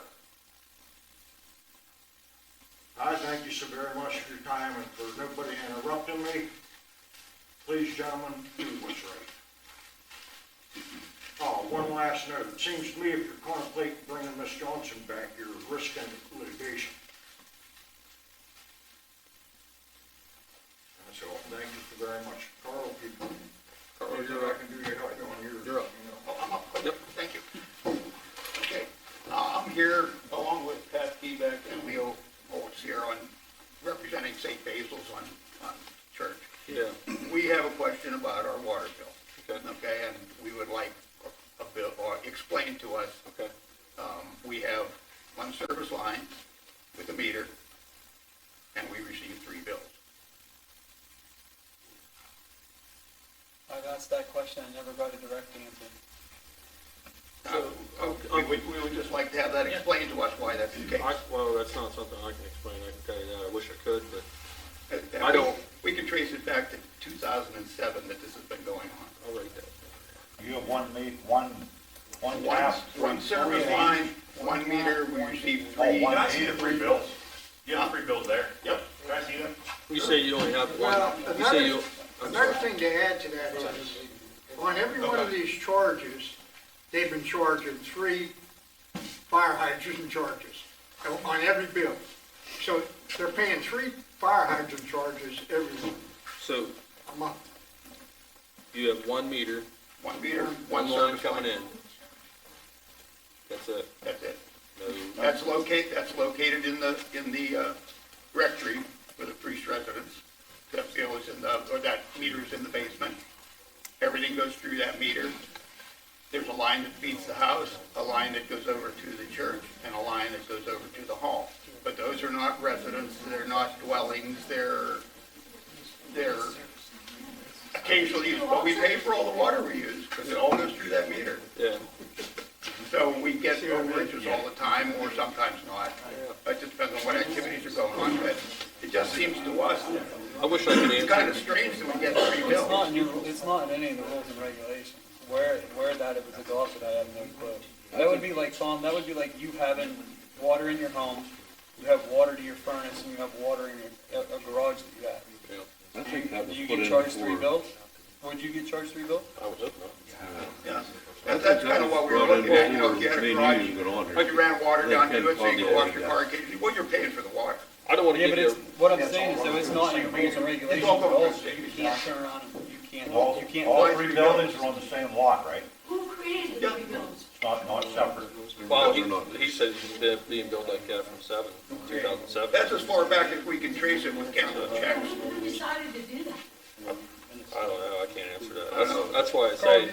I thank you so very much for your time and for nobody interrupting me. Please, gentlemen, do what's right. Oh, one last note. It seems to me if you're contemplating bringing Miss Johnson back, you're risking litigation. That's all. Thank you very much. Carl, if you, I can do you how you on yours. You're up. I'm up. Yep. Thank you. Okay, I'm here along with Pat Keebeck and Leo Holtz here on representing St. Basil's on Church. Yeah. We have a question about our water bill. Okay. Okay, and we would like a bill, or explain to us. Okay. We have one service line with a meter, and we receive 3 bills. I've asked that question, I never got a direct answer. We would just like to have that explained to us why that's the case. Well, that's not something I can explain. I can tell you that. I wish I could, but And I don't. We can trace it back to 2007 that this has been going on. I'll write that. You have one tap. One service line, 1 meter, we receive 3. Oh, one Can I see the 3 bills? You have 3 bills there? Yep. Can I see them? You say you only have one. Well, You say you. another thing to add to that is, on every one of these charges, they've been charging 3 fire hydrant charges on every bill. So they're paying 3 fire hydrant charges every So month. you have 1 meter, 1 meter, one 1 line service coming line. in. That's it. That's it. No. That's located in the rectory for the priest residence. That bill is that meter's in the basement. Everything goes through that meter. There's a line that feeds the house, a line that goes over to the church, and a line that goes over to the hall. But those are not residences, they're not dwellings, they're occasional use, but we pay for all the water we use, because it all goes through that meter. Yeah. So we get overages all the time, or sometimes not. It just depends on what activities are going on, but it just seems to us, I wish I could it's kind of answer. strange that we get 3 It's bills. not it's not in any of the rules and regulations. Where that it was adopted, I have no clue. That would be like, Tom, that would be like you having water in your home, you have water to your furnace, and you have water in a garage that you have. Yeah. I think that Do was you put get in charged 3 before. bills? Would you get charged 3 bills? I would hope not. Yeah. That's kind of what we were looking at, you know, if you had a garage, you ran water down to it, so you could wash your car occasionally, well, you're paying for the water. I don't want to Yeah, give but you. it's, what I'm saying is though, it's not in the rules and regulations at all, so you can't turn around and you can't. All 3 buildings are on the same lot, right? Who created the 3 bills? It's not separate. Well, he said it's being built like that from 2007. That's as far back as we can trace it with council checks. Who decided to do that? I don't know. I can't answer that. That's why I Carl, say.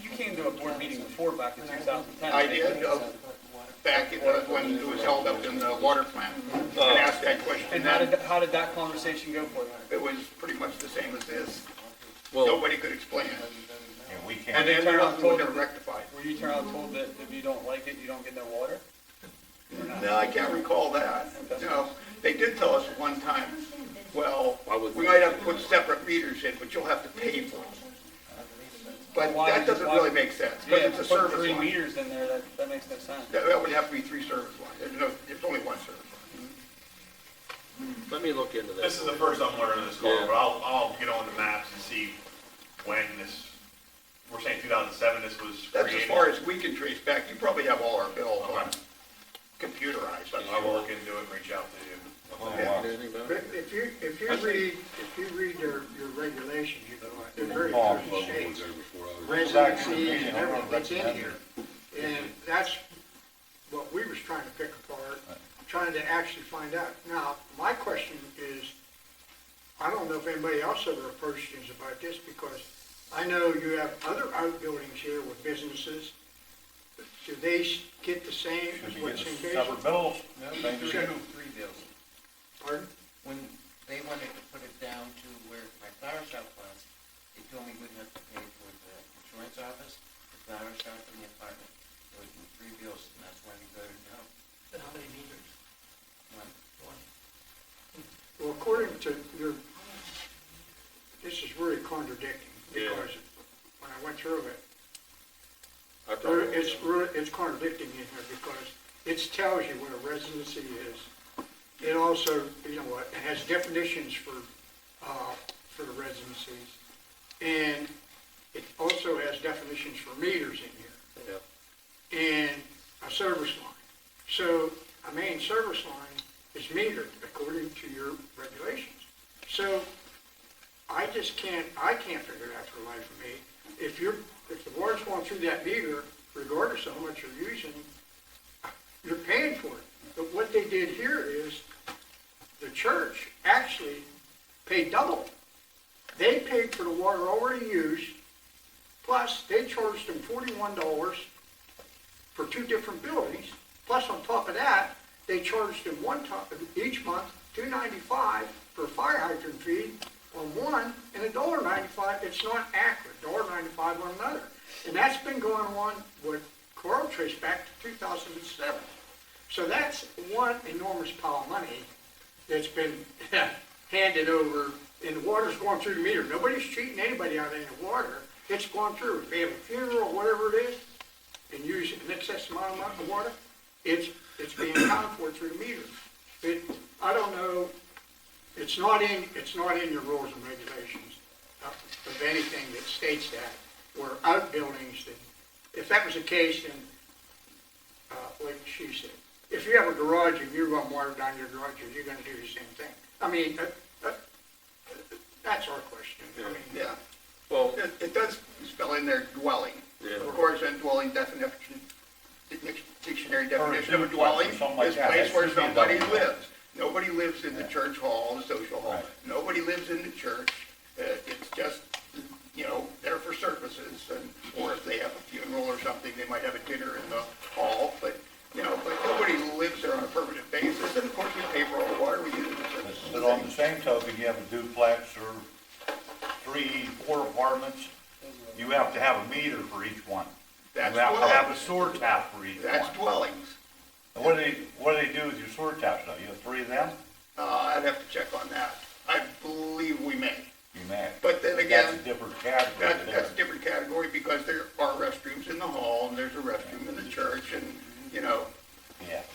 you came to a board meeting before back in 2010. I did, back when it was held up in the water plant, and asked that question. And how did that conversation go for you? It was pretty much the same as this. Well, Nobody could explain it. And we And can't, then there was never rectified. Were you turned out told that if you don't like it, you don't get no water? Or not? No, I can't recall that. No, they did tell us at one time, well, Why would we might have to put separate meters in, but you'll have to pay for it. But that doesn't really make sense, Yeah, because it's a put service 3 line. meters in there, that makes no sense. That would have to be 3 service lines. There's only 1 service line. let me look into This this. is the first I'm learning of this call, Yeah. but I'll get on the maps and see when this, we're saying 2007 this was That's created. as far as we can trace back. You probably have all our bills on Okay. computerized. I'm I will sure. look into it and reach out to you. Anything about But it? if you read your regulations, you know, they're very Oh, clear states. Residencies Residencies and everything that's in here. And that's what we was trying to pick apart, trying to actually find out. Now, my question is, I don't know if anybody else ever approached you about this, because I know you have other outbuildings here with businesses. Do they get the same should as be what's getting in case? separate bills. No, they do 3 bills. Pardon? When they wanted to put it down to according to your, this is really contradicting, Yeah. because when I went through it, I probably won't go. it's contradicting in here, because it tells you what a residency is. It also, you know what, it has definitions for the residencies, and it also has definitions for meters in here, Yeah. and a service line. So a main service line is metered according to your regulations. So I can't figure it out for the life of me. If the water's going through that meter, regardless of how much you're using, you're paying for it. But what they did here is, the church actually paid double. They paid for the water already used, plus they charged them $41 for 2 different buildings, plus on top of that, they charged them each month $2.95 for a fire hydrant fee on one, and $1.95, it's not accurate, $1.95 on another. And that's been going on with Coral Trace back to 2007. So that's one enormous pile of money that's been handed over, and the water's going through the meter. Nobody's cheating anybody out of any water. It's going through. If they have a funeral or whatever it is, and use an excess amount of water, it's being accounted for through the meter. I don't know, it's not in your rules and regulations of anything that states that, where outbuildings, if that was the case, then, like she said, if you have a garage and you run water down your garage, you're gonna do the same thing. I mean, that's our question. I mean, Yeah. Well, It does spell in there dwelling. yeah. Of course, in dwelling definition, dictionary definition duplex of dwelling or something like is that, place that where should be a somebody double dwelling. lives. Nobody lives in the church hall, the social hall. Right. Nobody lives in the church. It's just, there for services, or if they have a funeral or something, they might have a dinner in the hall, but nobody lives there on a permanent basis, and of course, we pay for all the water we use. But on the same token, you have a duplex or 3, 4 apartments, you have to have a meter for each one. You have That's to have a dwelling. sewer tap for each That's one. dwellings. And what do they do with your sewer taps now? You have 3 of them? I'd have to check on that. I believe we may. You may. But then That's again, a different category there. that's a different category because there are restrooms in the hall and there's a restroom in the church and, Yeah,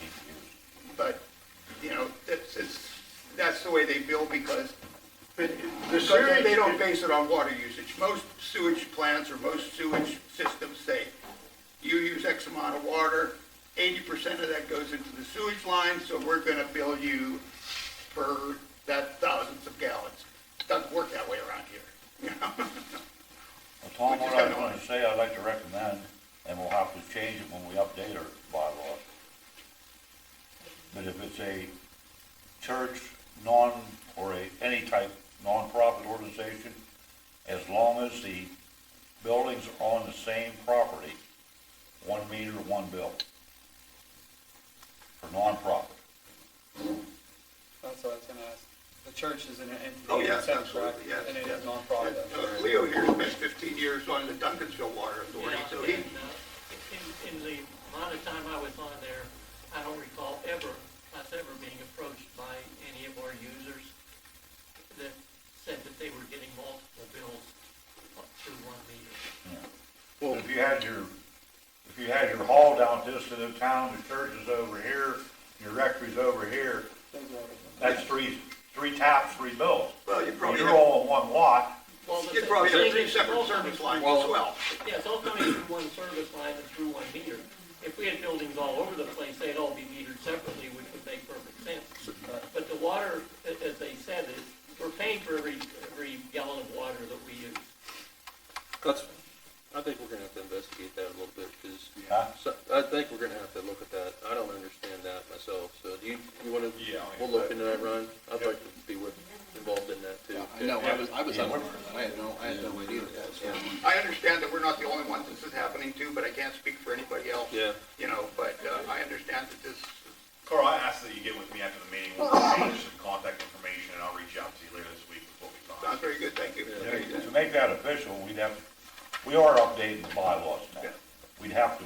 each use. but, that's the way they bill because but the because sewage, they don't base it on water usage. Most sewage plants or most sewage systems say, you use X amount of water, 80% of that goes into the sewage line, so we're gonna bill you for that thousands of gallons. It doesn't work that way around here, Well, Tom, what I was gonna say, I'd like to recommend, and we'll have to change it when we update our bylaws. But if it's a church, any type nonprofit organization, as long as the buildings are on the same property, 1 meter, 1 bill. For nonprofit. That's what I was gonna ask. The church is an entity. Oh, yes, itself, absolutely, correct? yes, And it yes. is nonprofit. Leo here spent 15 years on the Duncansville Water Authority, so he, In the amount of time I was on there, I don't recall us ever being approached by any of our users that said that they were getting multiple bills through 1 meter. Well, if you had your hall down this to the town, the church is over here, your rectory's over here, that's 3 taps, 3 bills. well, you probably You're have, all in one lot. Well, the you probably have thing 3 is, separate all service lines Well- as well. Yeah, it's all coming through one service line and through 1 meter. If we had buildings all over the place, they'd all be metered separately, which would make perfect sense. But the water, as they said, is, we're paying for every gallon of water that we use. I think we're gonna have to investigate that a little bit, because, Huh? I think we're gonna have to look at that. I don't understand that myself, so do you wanna, Yeah. we'll look into that, Ron? I'd like to be involved in that too. No, I was unaware of that. I had no idea that. So. I understand that we're not the only ones this is happening to, but I can't speak for anybody else. Yeah. But I understand that this, Carl, I asked that you get with me after the meeting, we'll exchange some contact information, and I'll reach out to you later this week with what we sounds find. very good, thank you. To make that official, we are updating the bylaws now. Yeah. We'd have to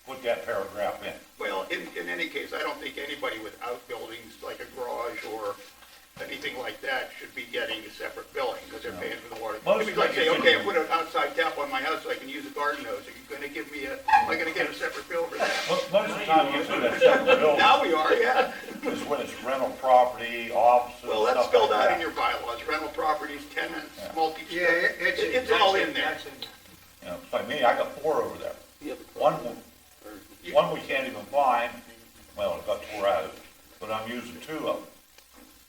put that paragraph in. Well, in any case, I don't think anybody with outbuildings, like a garage or anything like that should be getting a separate billing, because they're paying for the water. Most It'd be like, say, places okay, I do. put an outside tap on my house so I can use a garden hose, are you gonna give me am I gonna get a separate bill for that? Most of the time, you see that separate bill Now we are, yeah. is when it's rental property, offices, Well, that's stuff spelled like out that. in your bylaws, rental properties, tenants, Yeah. multi-story. Yeah, It's all in there. That's in there. You know, it's like me, I got 4 over there. You have a One, problem. one we can't even find, well, it got tore out, but I'm using 2 of them.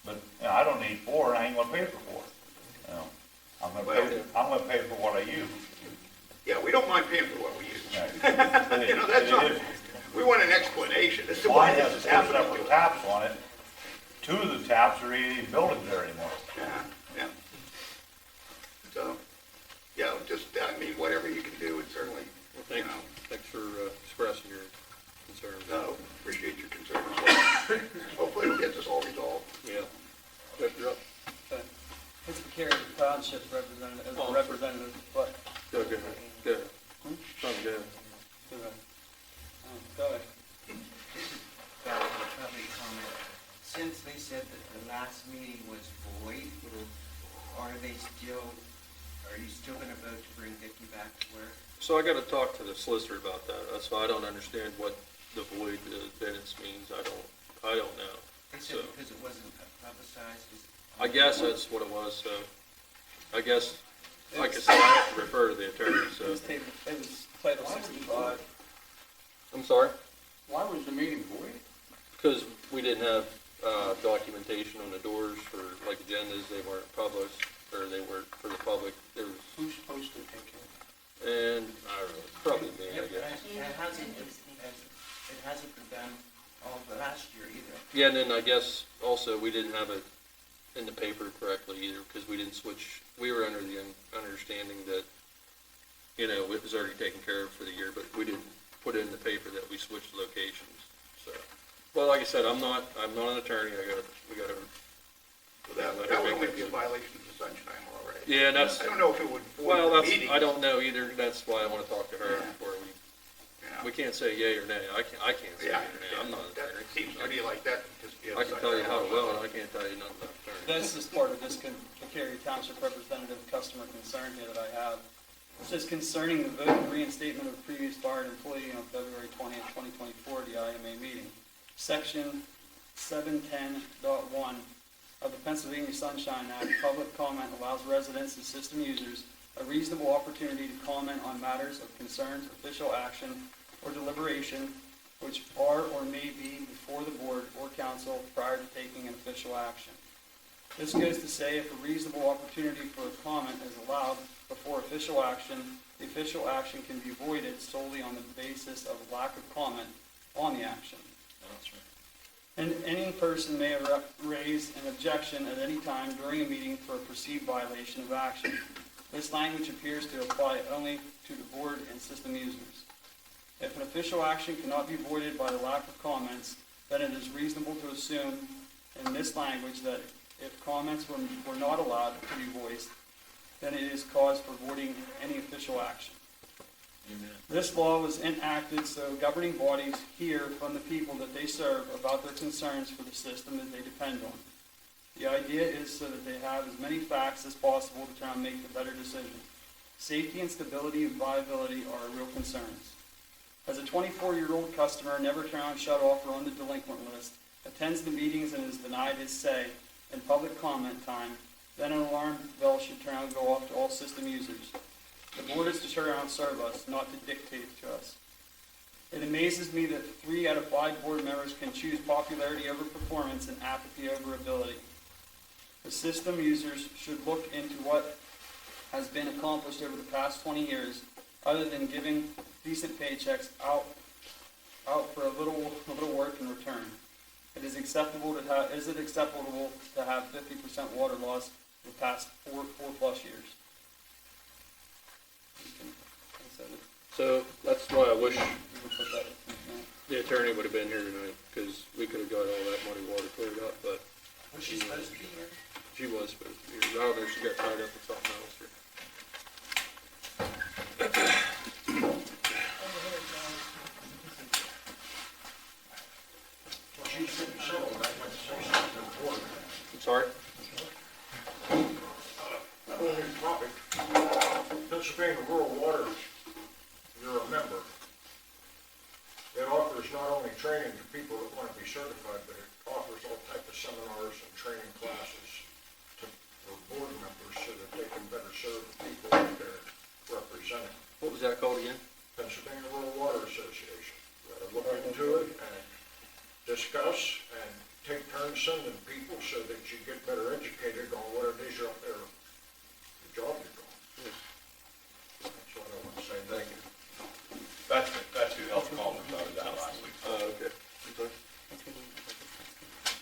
But, you know, I don't need 4, and I ain't gonna pay for 4. You know, I'm gonna pay for what I use. Yeah, we don't mind paying for what we use. But You know, that's it all. is- We want an explanation as to why Mine this has is 2 happening. separate taps on it. 2 of the taps are in buildings there anymore. Yeah. So, yeah, just, I mean, whatever you can do, it's certainly, Well, you know, thanks for expressing your concerns. appreciate your concern as well. Hopefully it'll get this all resolved. Yeah. Yep, you're up. Okay. It's the Cary Township representative, as Oh, a representative, but, Go ahead. Go ahead. Sounds good. go ahead. Valid public comment. Since they said that the last meeting was void, are you still gonna vote to bring Vicki back to work? So I gotta talk to the solicitor about that. That's why I don't understand what the void minutes means. I don't know. They said So, because it wasn't publicized. I guess that's what it was, so I guess, like I said, I have to refer to the attorney, It so. was Title 65. I'm sorry? Why was the meeting void? Because we didn't have documentation on the doors for, like, agendas, they weren't published, or they weren't for the public, there was, Who's supposed to take care of it? and, I don't know, probably me, I guess. It hasn't been done all the last year either. Yeah, and then I guess also we didn't have it in the paper correctly either, because we didn't switch, we were under the understanding that, you know, it was already taken care of for the year, but we didn't put it in the paper that we switched locations, so. Well, like I said, I'm not an attorney, we gotta. That would only be a violation of the sunshine law, right? Yeah, and that's, I don't know if it would well, void the that's, meeting. I don't know either, that's why I wanna talk to her Yeah. before Yeah. we can't say yay or nay, I can't say Yeah, yay or nay, I'm not an that attorney. seems to me like that would just be a I can tell you how to sunshine will, law. and I can't tell you nothing about attorney. This is part of this, the Cary Township representative customer concern here that I have. It says concerning the vote and reinstatement of a previous fired employee on February 20th, 2024, the IMA meeting. Section 710.1 of the Pennsylvania Sunshine Act, public comment allows residents and system users a reasonable opportunity to comment on matters of concerns, official action, or deliberation which are or may be before the board or council prior to taking an official action. This goes to say if a reasonable opportunity for a comment is allowed before official action, the official action can be voided solely on the basis of lack of comment on the action. That's right. And any person may raise an objection at any time during a meeting for a perceived violation of action. This language appears to apply only to the board and system users. If an official action cannot be voided by the lack of comments, then it is reasonable to assume in this language that if comments were not allowed to be voiced, then it is cause for voiding any official action. Amen. This law was enacted so governing bodies hear from the people that they serve about their concerns for the system that they depend on. The idea is so that they have as many facts as possible to try and make the better decision. Safety and stability and viability are real concerns. As a 24-year-old customer, never found shut off or on the delinquent list, attends the meetings and is denied his say in public comment time, then an alarm bell should turn and go off to all system users. The board is to turn around and serve us, not to dictate to us. It amazes me that 3 out of 5 board members can choose popularity over performance and apathy over ability. The system users should look into what has been accomplished over the past 20 years, other than giving decent paychecks out for a little work in return. Is it acceptable to have 50% water loss for the past four plus years? So that's why I wish You can put that in. the attorney would have been here tonight, because we could have got all that muddy water cleared up, but Was she supposed to be here? she was supposed to be here. I don't know if she got tied up with something else or. Well, she shouldn't settle that much, so she's important. I'm sorry? being a rural water, you're a member. It offers not only training to people that want to be certified, but it offers all types of seminars and training classes for board members so that they can better serve the people that they're representing. What was that called again? Pennsylvania Rural Water Association. You ought to look into it and discuss and take turns sending people so that you get better educated on what it is you're up there, the job you're doing. That's what I want to say. Thank you. That's who helped Palmer about that last week. Oh, okay.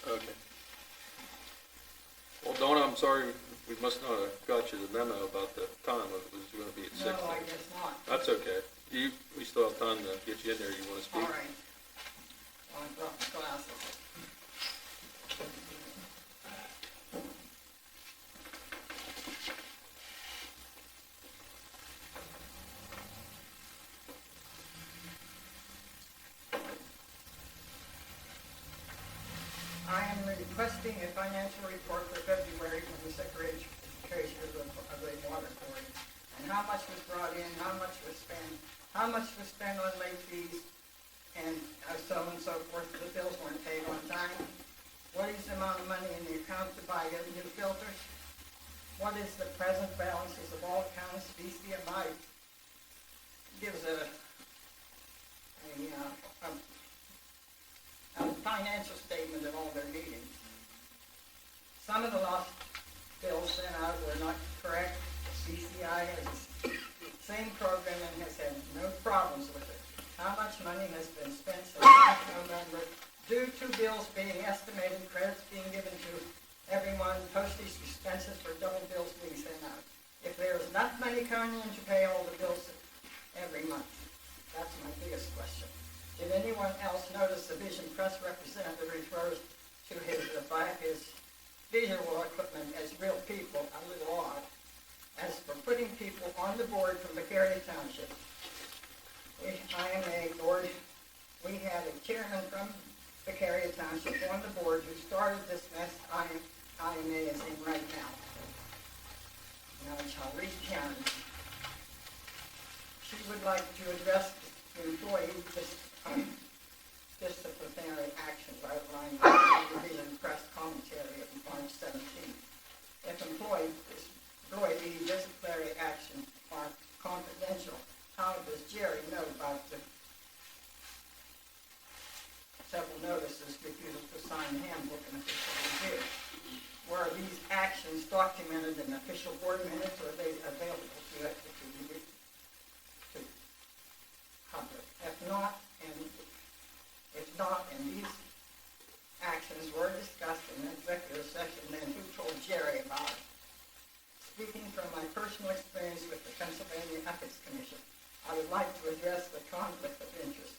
Okay. Well, Donna, I'm sorry, we must not have got you the memo about the time, it was gonna be at 6. No, I guess not. That's okay. We still have time to get you in there, you wanna speak? All right. Well, I brought my glasses. I am requesting a financial report for February from the Secretary of Education of the Water Board. And how much was brought in, how much was spent on late fees, and so on and so forth. The bills weren't paid on time. What is the amount of money in the account to buy new filters? What is the present balances of all accounts? BCMI gives a financial statement of all their meetings. Some of the lost bills sent out were not correct. CCI has the same program and has had no problems with it. How much money has been spent since last November due to bills being estimated, credits being given to everyone, postage expenses for double bills being sent out? If there is enough money coming in to pay all the bills every month, that's my biggest question. Did anyone else notice the Vision Press representative refers to his visual equipment as real people, a little odd? As for putting people on the board from Beccaria Township, IMA board, we had a chairman from Beccaria Township on the board who started this mess IMA is in right now. Now I shall read Karen. She would like to address the employee disciplinary actions outlined in the Vision Press commentary of March 17th. If employee disciplinary actions are confidential, how does Jerry know about the several notices refusal to sign the handbook and official review? Were these actions documented in official board minutes, or are they available to public? If not, and these actions were discussed in executive session, then who told Jerry about it? Speaking from my personal experience with the Pennsylvania Ethics Commission, I would like to address the conflict of interest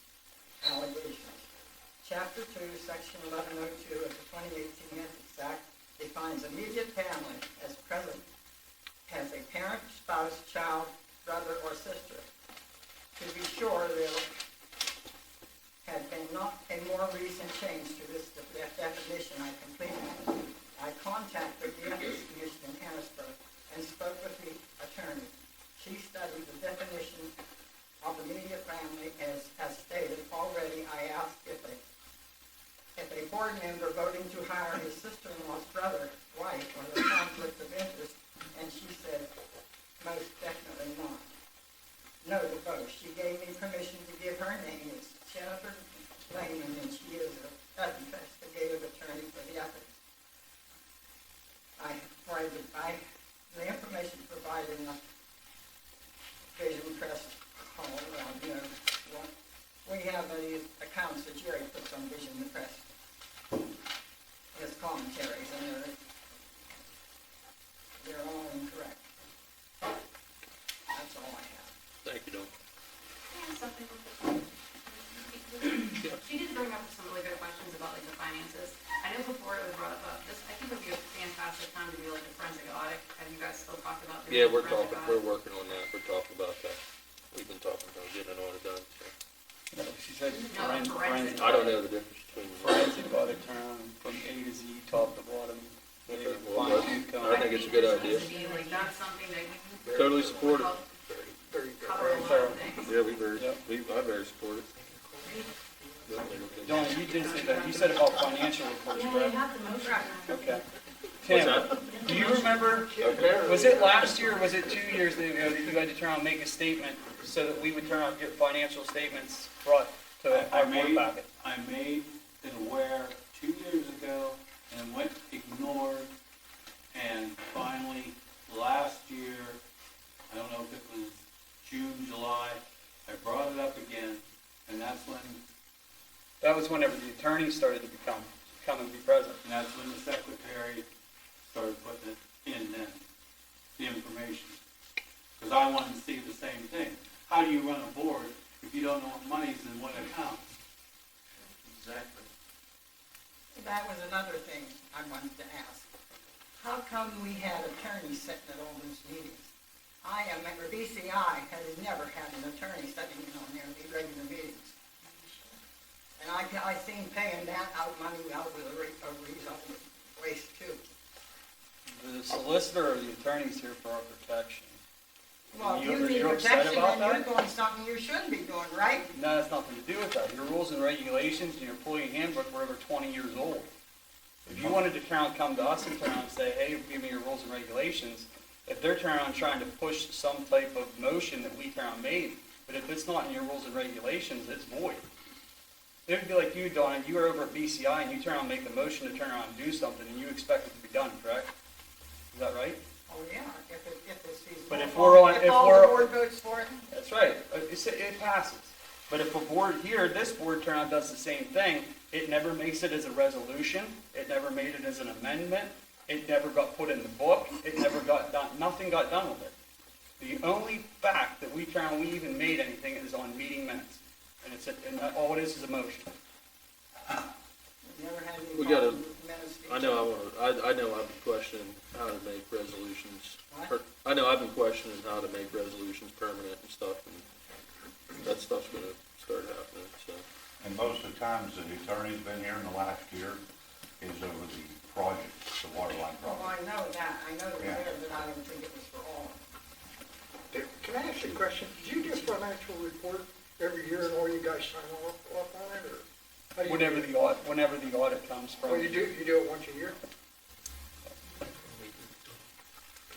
allegations. Chapter 2, Section 1102 of the 2018 Ethics Act defines immediate family as present as a parent, spouse, child, brother, or sister. To be sure, there had been not a more recent change to this definition I completed. I contacted the Ethics Commission in Harrisburg and spoke with the attorney. She studied the definition of immediate family as stated already. I asked if a board member voting to hire his sister-in-law's brother, wife, was a conflict of interest, and she said, most definitely not. No to both. She gave me permission to give her name. It's Jennifer Lehman, and she is an investigative attorney for the ethics. The information provided in the Vision Press call, we have the accounts that Jerry puts on Vision Press, his commentaries, and they're all incorrect. That's all I have. Thank you, Dawn. Can I ask something real quick? She did bring up some really good questions about like the finances. I know before it was brought up, this, I think it would be a fantastic time to do like a forensic audit. Have you guys still talked about doing Yeah, a we're forensic talking, we're audit? working on that, we're talking about that. We've been talking about getting an audit done, so. No, she said No, forensic. forensic. I don't know the difference between. Forensic audit term from A to Z, top to bottom. Okay, They well, fine-tune I think it's a good idea. Like, that's something that you. Totally support it. Yeah, we very, Yep. I very support it. Dawn, you did say that, you said about financial reports, Yeah, you correct? have the motion. Okay. What's Tim, that? do you remember, was it last year, or was it 2 years ago that you had to turn around and make a statement so that we would turn around and get financial statements brought to our board packet? I made it aware 2 years ago and went ignored. And finally, last year, I don't know if it was June, July, I brought it up again, and that's when, That was whenever the attorney started to come and be present. and that's when the secretary started putting it in then, the information. Because I wanted to see the same thing. How do you run a board if you don't know what money's in what accounts? Exactly. That was another thing I wanted to ask. How come we had attorneys sitting at all those meetings? BCI has never had an attorney sitting in on their regular meetings. And I seen paying that out money out of the waste too. The solicitor or the attorney's here for our protection. Well, if You- you need you're upset protection, about then you're that? doing something you shouldn't be doing, right? No, that's nothing to do with that. Your rules and regulations and your employee handbook were over 20 years old. If you wanted to come to us and turn around and say, hey, give me your rules and regulations, if they're turning around trying to push some type of motion that we turn around made, but if it's not in your rules and regulations, it's void. It would be like you, Donna, you were over at BCI and you turn around and make a motion to turn around and do something and you expect it to be done, correct? Is that right? Oh, yeah, if it's feasible. But if we're on- If if all we're- the board votes for it, That's right. It passes. But if a board here, this board turn out does the same thing, it never makes it as a resolution, it never made it as an amendment, it never got put in the book, it never got done, nothing got done with it. The only fact that we even made anything is on meeting minutes. And all it is a motion. we never had any We gotta- problem with minutes. I know I know I've been questioning how to make resolutions. What? I know I've been questioning how to make resolutions permanent and stuff, and that stuff's gonna start happening, so. And most of the times that the attorney's been here in the last year is over the project, the water line Well, project. I know that, I know it was Yeah. there, but I don't think it was for all. Can I ask you a question? Do you do a financial report every year and all you guys sign off on it, or? how do you Whenever do it? whenever the audit comes from. Oh, you do it once a year?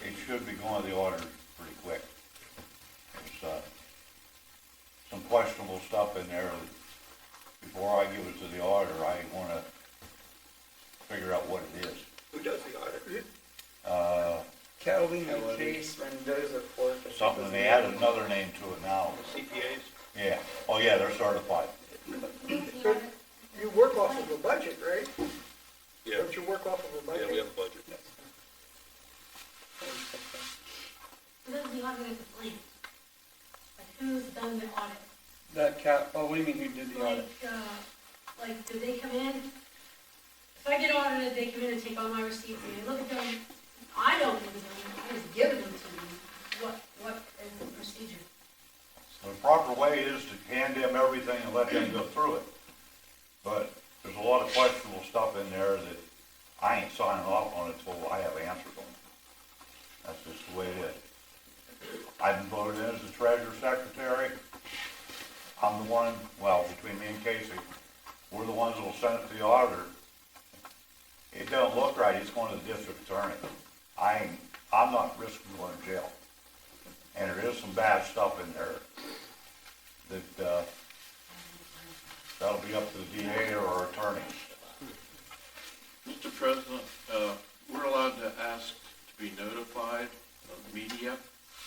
It should be going to the auditor pretty quick. There's, some questionable stuff in there. Before I give it to the auditor, I wanna figure out what it is. Who does the audit? Catalina case, Mendoza Court. Something, they added another name to it now. CPAs? Yeah, oh yeah, they're certified. So you work off of a budget, right? Yeah, Don't you work off of a budget? yeah, we have a budget. Who does the audit complaint? Like, who's done the audit? What do you mean who did the audit? Like, do they come in? If I get audited, they come in and take all my receipts and they look at them. I don't look at them, I just give them to them. What is the procedure? The proper way is to hand them everything and let them go through it. But there's a lot of questionable stuff in there that I ain't signing off on until I have answers on. That's just the way it is. I've been voted in as the treasurer secretary. I'm the one, well, between me and Casey, we're the ones that'll send it to the auditor. It don't look right, it's going to the district attorney. I'm not risking going to jail. And there is some bad stuff in there that, that'll be up to the DA or our attorney. Mr. President, we're allowed to ask to be notified of media.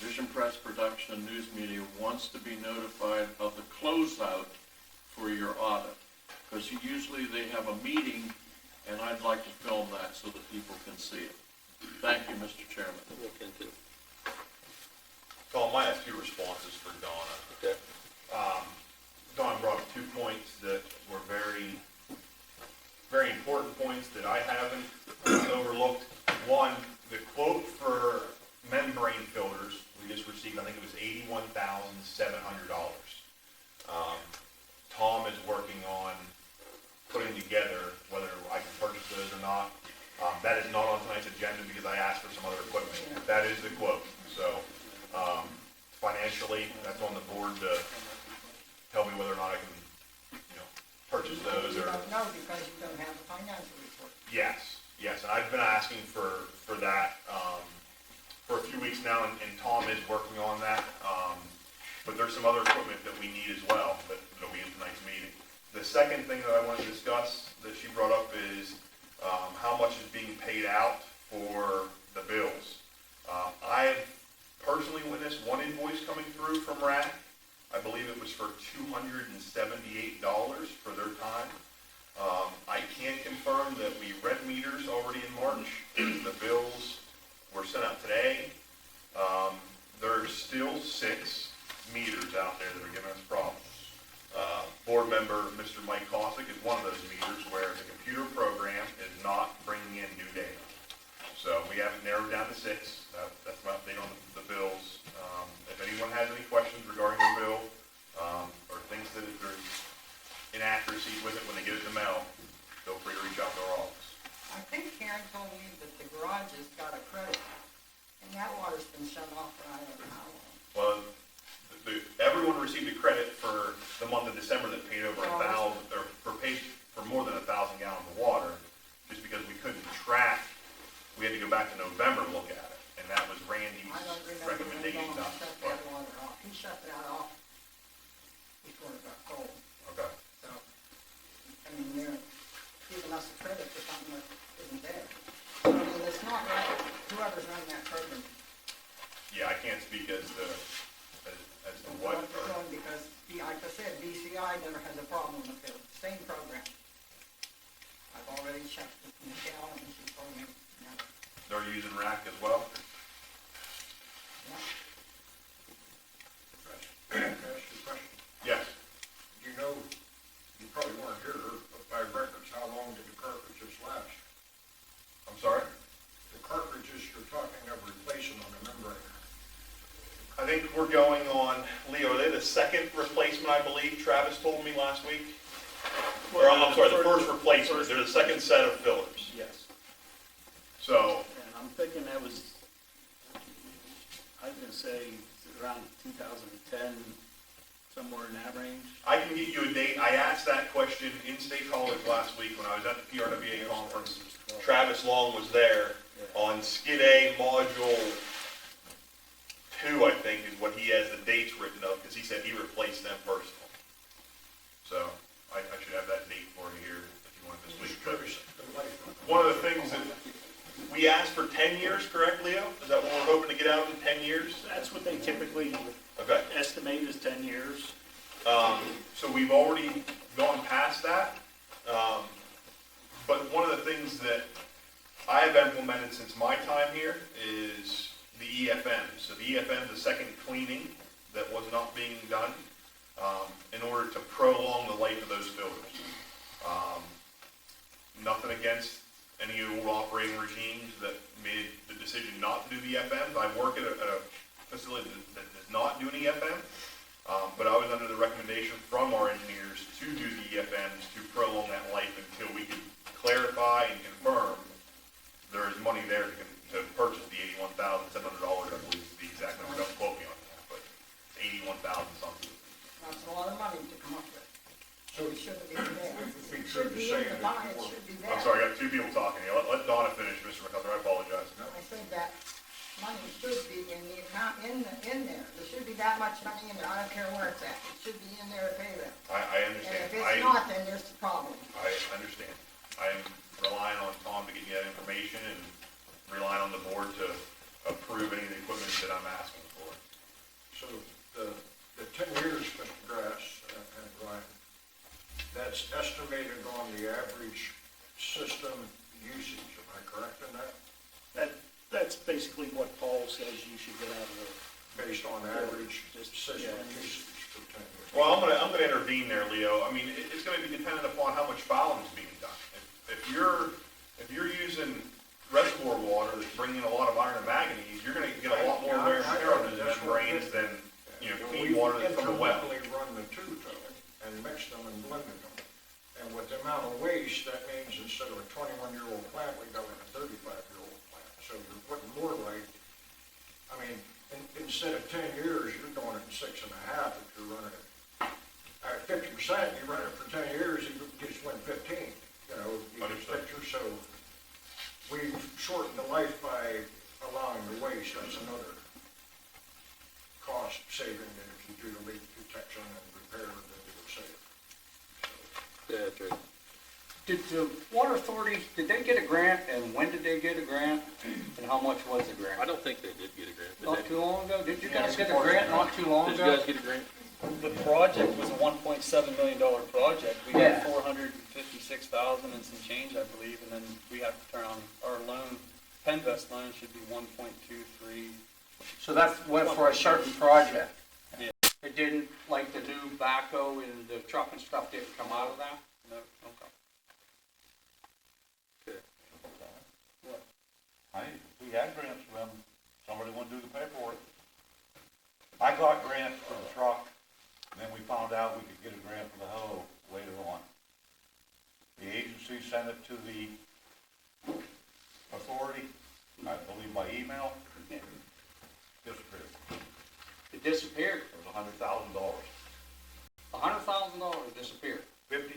Vision Press Production and News Media wants to be notified of the closeout for your audit. Because usually they have a meeting, and I'd like to film that so that people can see it. Thank you, Mr. Chairman. Look into it. So I might have two responses for Donna. Okay. Donna brought up 2 points that were very, very important points that I haven't overlooked. One, the quote for membrane filters we just received, I think it was $81,700. Tom is working on putting together whether I can purchase those or not. That is not on tonight's agenda because I asked for some other equipment. That is the quote. So, financial financially, that's on the board to tell me whether or not I can, purchase those You or. don't know because you don't have the financial report. Yes, and I've been asking for that, for a few weeks now, and Tom is working on that. But there's some other equipment that we need as well, that'll be in tonight's meeting. The second thing that I want to discuss that she brought up is, how much is being paid out for the bills. I have personally witnessed one invoice coming through from RAC. I believe it was for $278 for their time. I can confirm that we read meters already in March. The bills were sent out today. There's still 6 meters out there that are giving us problems. Board member Mr. Mike Cossack is one of those meters where the computer program is not bringing in new data. So we have it narrowed down to 6. That's my update on the bills. If anyone has any questions regarding their bill, or thinks that if there's inaccuracies with it when they get it in the mail, feel free to reach out to our office. I think Karen told me that the garage has got a credit, and that water's been shut off for I don't know how long. Well, everyone received a credit for the month of December that paid over 1,000, or paid for more than 1,000 gallons of water, just because we couldn't track. We had to go back to November to look at it, and that was Randy's I don't remember when recommendation. Dawn shut that water off. He shut that off before it got cold. Okay. So, I mean, they're giving us a credit for something that isn't there. So, I mean, it's not right, whoever's running that program. Yeah, I can't speak as to what. What they're doing, because, like I said, BCI never has a problem with the same program. I've already checked with Michelle, and she told me, never. They're using RAC as well? Yeah. Can I ask you a question? Yes. You know, you probably weren't here, but by records, how long did the cartridges last? I'm sorry? The cartridges you're talking of replacing on the membrane. I think we're going on, Leo, are they the second replacement, I believe, Travis told me last week? Or, I'm sorry, the first replacement, they're the second set of fillers. Yes. So, And I'm thinking that was, I was gonna say around 2010, somewhere in that range. I can get you a date. I asked that question in State College last week when I was at the PRWA conference. Travis Long was there on Skid A Module 2, I think, is what he has the dates written up, because he said he replaced them personally. So, I should have that date for you here if you want this week. But one of the things that, we asked for 10 years, correct, Leo? Is that what we're hoping to get out in 10 years? That's what they typically Okay. estimate is 10 years. So we've already gone past that. But one of the things that I have implemented since my time here is the EFM. So the EFM, the second cleaning that was not being done, in order to prolong the life of those filters. Nothing against any old operating regimes that made the decision not to do the EFMs. I work at a facility that does not do any EFM, but I was under the recommendation from our engineers to do the EFMs to prolong that life until we could clarify and confirm there is money there to purchase the $81,700, I believe is the exact number. Don't quote me on that, but $81,000 something. That's a lot of money to come up with. So it shouldn't be there. Be It true should to be say in the that line, it you should be I'm there. sorry, I got two people talking here. Let Donna finish, Mr. McCutcheon, I apologize. I said that money should be in the account, in there. There should be that much money in there. I don't care where it's at. It should be in there to pay them. I And understand. if it's not, then there's the problem. I understand. I am relying on Tom to get me that information and relying on the board to approve any of the equipment that I'm asking for. So the 10 years, Mr. Grass and Ryan, that's estimated on the average system usage, am I correct in that? That's basically what Paul says you should get out of it. Based on average system Yeah. usage for 10 years? Well, I'm gonna intervene there, Leo. I mean, it's gonna be dependent upon how much fouling is being done. If you're using reservoir water that's bringing in a lot of iron and manganese, you're gonna get a lot more wear and tear on those membranes than, clean water that's from a well. We intermittently run the two to it and mix them and blend them. And with the amount of waste, that means instead of a 21-year-old plant, we got like a 35-year-old plant. So you're putting more like, I mean, in instead of 10 years, you're doing it in 6.5 if you're running it. At 50%, you run it for 10 years, you just win 15, you know, you get the picture. So we've shortened the life by allowing the waste. That's another cost saving that if you do the leak detection and repair, that it will save. Yeah, true. Did the water authority, did they get a grant, and when did they get a grant, and how much was the grant? I don't think they did get a grant. Did Not they? too long ago? Did you guys get a grant not too long Did you ago? guys get a grant? The project was a $1.7 million project. We Yeah. got $456,000 and some change, I believe, and then we have to turn on our loan. Penvest loan should be 1.23. So that went for a certain project? Yeah. It didn't, like the new backhoe and the truck and stuff didn't come out of that? No, okay. We had grants for them, somebody wouldn't do the paperwork. I got grants for the truck, and then we found out we could get a grant for the hoe later on. The agency sent it to the authority, I believe by email, disappeared. It disappeared. It was $100,000. $100,000 disappeared. $50,000 to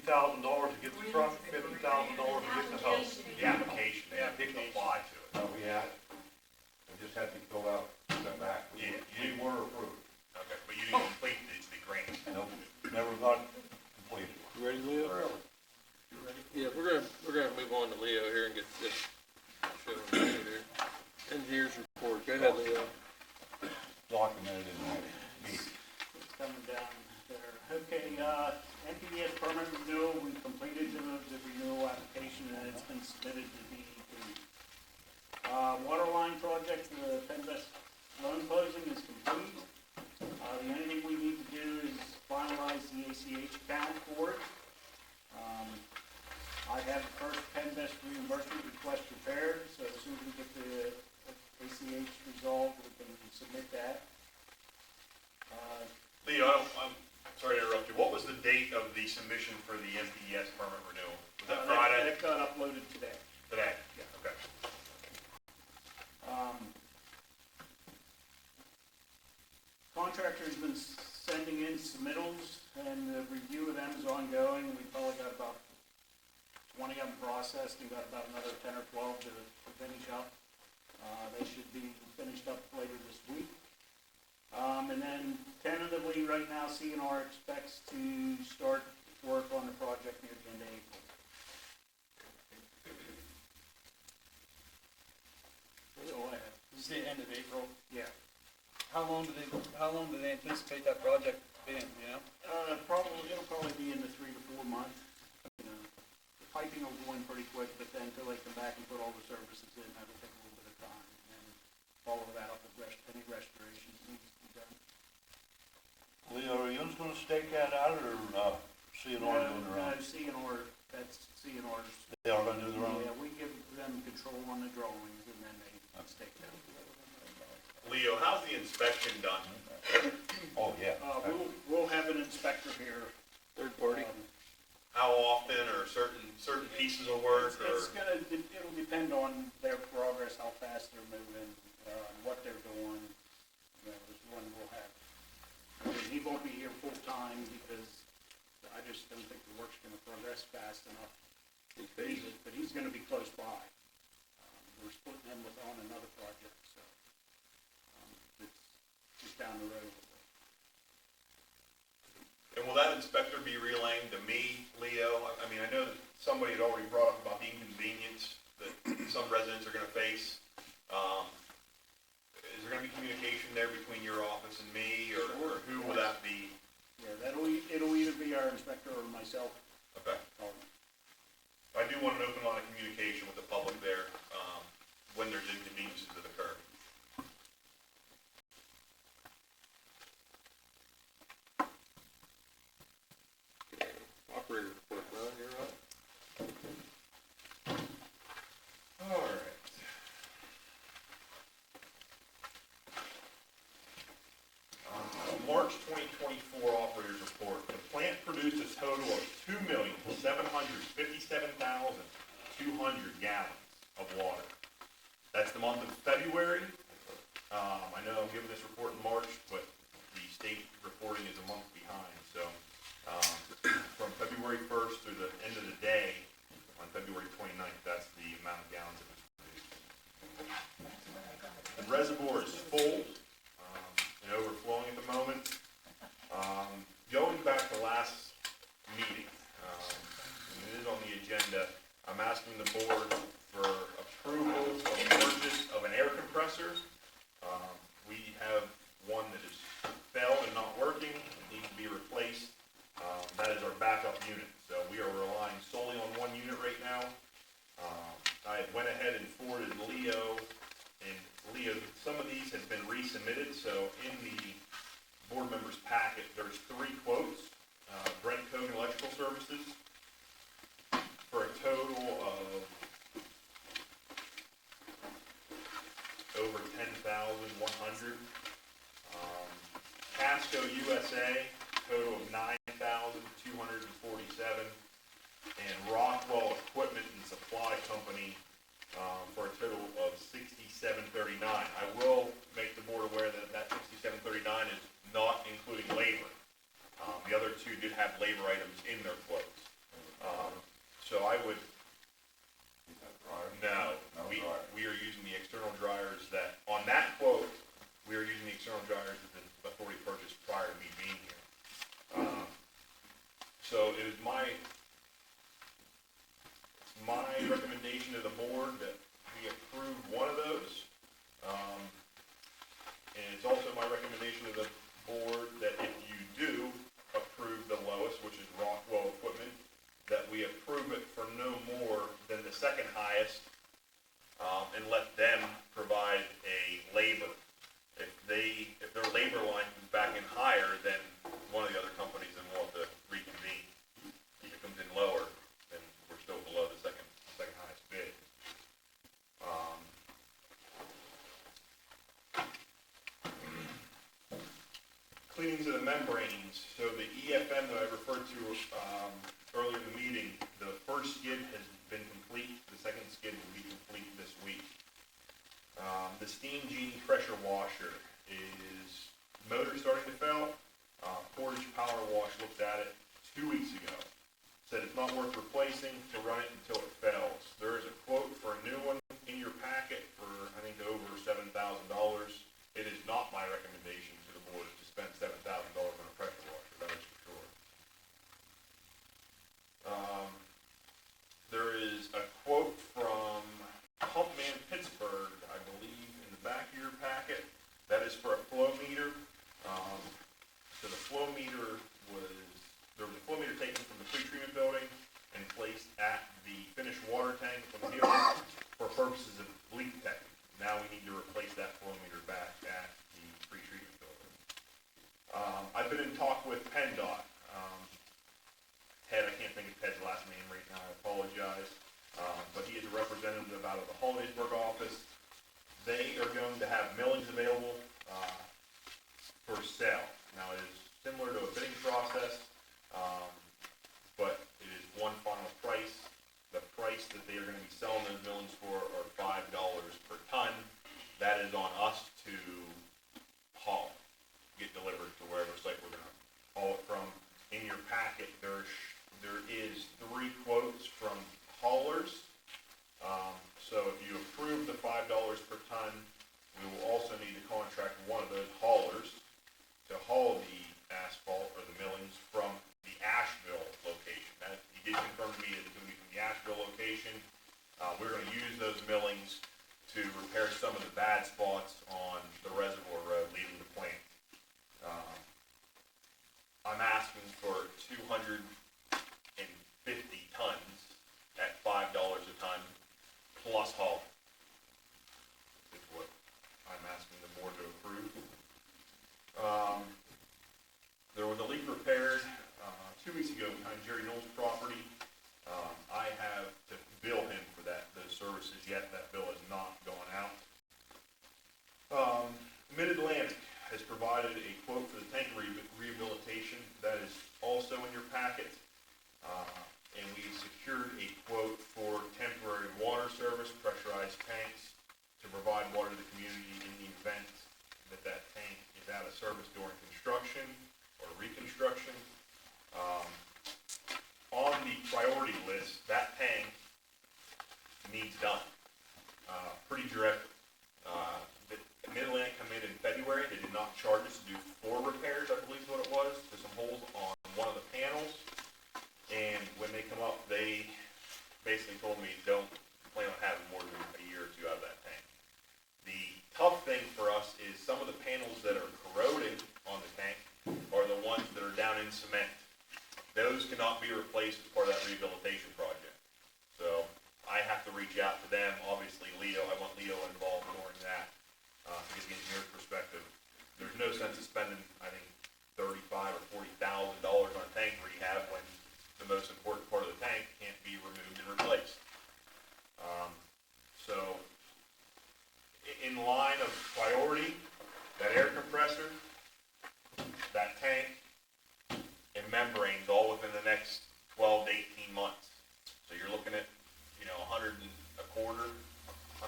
get the truck, $50,000 to get the hoe. The application, they didn't apply to it. No, we had, it just had to be filled out, sent back. We were approved. Okay, but you didn't complete the grant. Nope, never got completed. You ready, Leo? Really? Yeah, we're gonna move on to Leo here and get this show him here. Engineers report. Go ahead, Leo. Documented in my meeting. It's coming down there. Okay, NPDS permit renewal, we completed the renewal application and it's been submitted to DEP. Water line project, the Penvest loan closing is complete. The only thing we need to do is finalize the ACH account for it. I have the first Penvest reimbursement request prepared, so as soon as we get the ACH resolved, we can submit that. Leo, I'm sorry to interrupt you. What was the date of the submission for the NPDS permit renewal? Was that Friday? That got uploaded today. Today? Yeah. Okay. Contractor's been sending in submittals, and the review of them is ongoing. We probably got about 20 of them processed, and got about another 10 or 12 to finish up. They should be finished up later this week. And then tentatively, right now, CNR expects to start work on the project near the end of April. That's all I have. You say end of April? Yeah. How long do they anticipate that project being, you know? It'll probably be in the 3 to 4 months. You know, the piping will go in pretty quick, but then until they come back and put all the services in, that'll take a little bit of time. And follow that up with any restorations needs to be done. Leo, are you gonna stake that out, or, CNR doing their own? No, CNR, that's CNR's. They are gonna do their own? Yeah, we give them control on the drawings and then they stake them. Leo, how's the inspection done? Oh, yeah. We'll have an inspector here. Third party? How often, or certain pieces of work, or? It'll depend on their progress, how fast they're moving, what they're doing. You know, there's one we'll have. I mean, he won't be here full time because I just don't think the work's gonna progress fast enough. But he's gonna be close by. We're splitting him on another project, so, it's just down the road. And will that inspector be relaying to me, Leo? I mean, I know that somebody had already brought up about the inconvenience that some residents are gonna face. Is there gonna be communication there between your office and me, or who will that be? Yeah, it'll either be our inspector or myself. Okay. I do want an open line of communication with the public there, when there's inconveniences that occur. Operator report, Ron, you're up. All right. March 2024 operators report. The plant produced a total of 2,757,200 gallons of water. That's the month of February. I know I'm giving this report in March, but the state reporting is a month behind, so, from February 1st through the end of the day, on February 29th, that's the amount of gallons that was produced. The reservoir is full, and overflowing at the moment. Going back to last meeting, and it is on the agenda, I'm asking the board for approval of purchase of an air compressor. We have one that is failed and not working, it needs to be replaced. That is our backup unit, so we are relying solely on one unit right now. I went ahead and forwarded Leo, some of these have been resubmitted, so in the board members packet, there's 3 quotes. Brent Cogan Electrical Services for a total of over $10,100. Casco USA, total of $9,247, and Rockwell Equipment and Supply Company for a total of $67.39. I will make the board aware that that $67.39 is not including labor. The other 2 did have labor items in their quotes. So I would, no, we are using the external dryers that, on that quote, we are using the external dryers that the authority purchased prior to me being here. So it is my recommendation to the board that we approve one of those. And it's also my recommendation to the board that if you do approve the lowest, which is Rockwell Equipment, that we approve it for no more than the second highest, and let them provide a labor. If their labor line comes back in higher than one of the other companies, then we'll have to reconvene. If it comes in lower, then we're still below the second highest bid. Cleanings of the membranes. So the EFM that I referred to earlier in the meeting, the first skid has been complete. The second skid will be complete this week. The Steam Genie pressure washer is motor starting to fail. Portage Power Wash looked at it 2 weeks ago. Said it's not worth replacing to run it until it fails. There is a quote for a new one in your packet for, I think, over $7,000. It is not my recommendation to the board to spend $7,000 on a pressure washer, that is for sure. There is a quote from Pumpman Pittsburgh, I believe, in the back of your packet. That is for a flow meter. So the flow meter there was a flow meter taken from the pre-treatment building and placed at the finished water tank from the field for purposes of leak detection. Now we need to replace that flow meter back at the pre-treatment building. I've been in talk with PennDOT. Ted, I can't think of Ted's last name right now, I apologize. But he is a representative out of the Hollidaysburg office. They are going to have millings available for sale. Now it is similar to a bidding process, but it is one final price. The price that they are going to be selling those millings for are $5 per ton. That is on us to haul, get delivered to wherever site we're going to haul it from. In your packet, there is 3 quotes from haulers. So if you approve the $5 per ton, we will also need to contract one of those haulers to haul the asphalt or the millings from the Asheville location. Now, he did confirm to me that it's going to be from the Asheville location. We're going to use those millings to repair some of the bad spots on the reservoir road leading to the plant. I'm asking for 250 tons at $5 a ton plus haul. Is what I'm asking the board to approve. There was a leak repaired 2 weeks ago behind Jerry Knowles' property. I have to bill him for those services yet. That bill has not gone out. Mid-Atlantic has provided a quote for the tank rehabilitation. That is also in your packet. And we secured a quote for temporary water service, pressurized tanks, to provide water to the community in the event service during construction or reconstruction. On the priority list, that tank needs done, pretty directly. The Mid-Atlantic come in February, they did not charge us to do 4 repairs, I believe is what it was, to some holes on one of the panels. And when they come up, they basically told me, don't plan on having more than a year or 2 out of that tank. The tough thing for us is some of the panels that are corroding on the tank are the ones that are down in cement. Those cannot be replaced as part of that rehabilitation project. So I have to reach out to them, obviously Leo, I want Leo involved during that, to get the engineer's perspective. There's no sense of spending, I think, $35,000 or $40,000 on a tank rehab when the most important part of the tank can't be removed and replaced. So, in line of priority, that air compressor, that tank, and membranes all within the next 12 to 18 months. So you're looking at,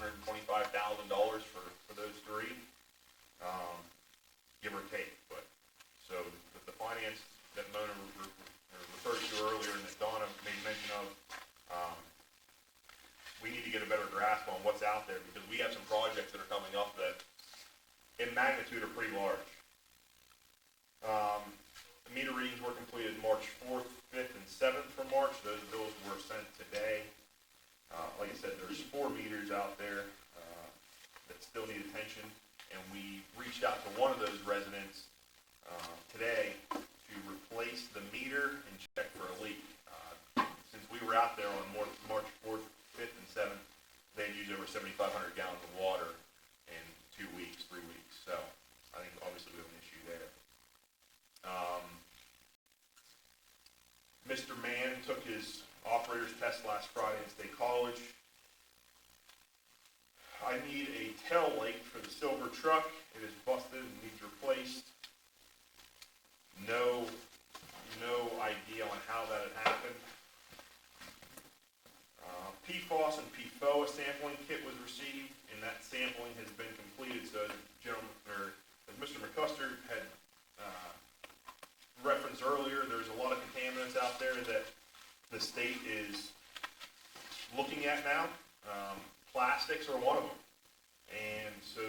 $125,000 for those 3, give or take. But so the finance that Mona referred to earlier and that Donna made mention of, we need to get a better grasp on what's out there because we have some projects that are coming up that in magnitude are pretty large. The meter readings were completed March 4th, 5th, and 7th for March. Those bills were sent today. Like I said, there's 4 meters out there that still need attention, and we reached out to one of those residents today to replace the meter and check for a leak. Since we were out there on March 4th, 5th, and 7th, they'd used over 7,500 gallons of water in 2 weeks, 3 weeks. So I think obviously we have an issue there. Mr. Mann took his operator's test last Friday at State College. I need a tail light for the silver truck. It is busted and needs replaced. No idea on how that had happened. PFOS and PFOA sampling kit was received, and that sampling has been completed. So, as Mr. McCuster had referenced earlier, there's a lot of contaminants out there that the state is looking at now. Plastics are one of them. And so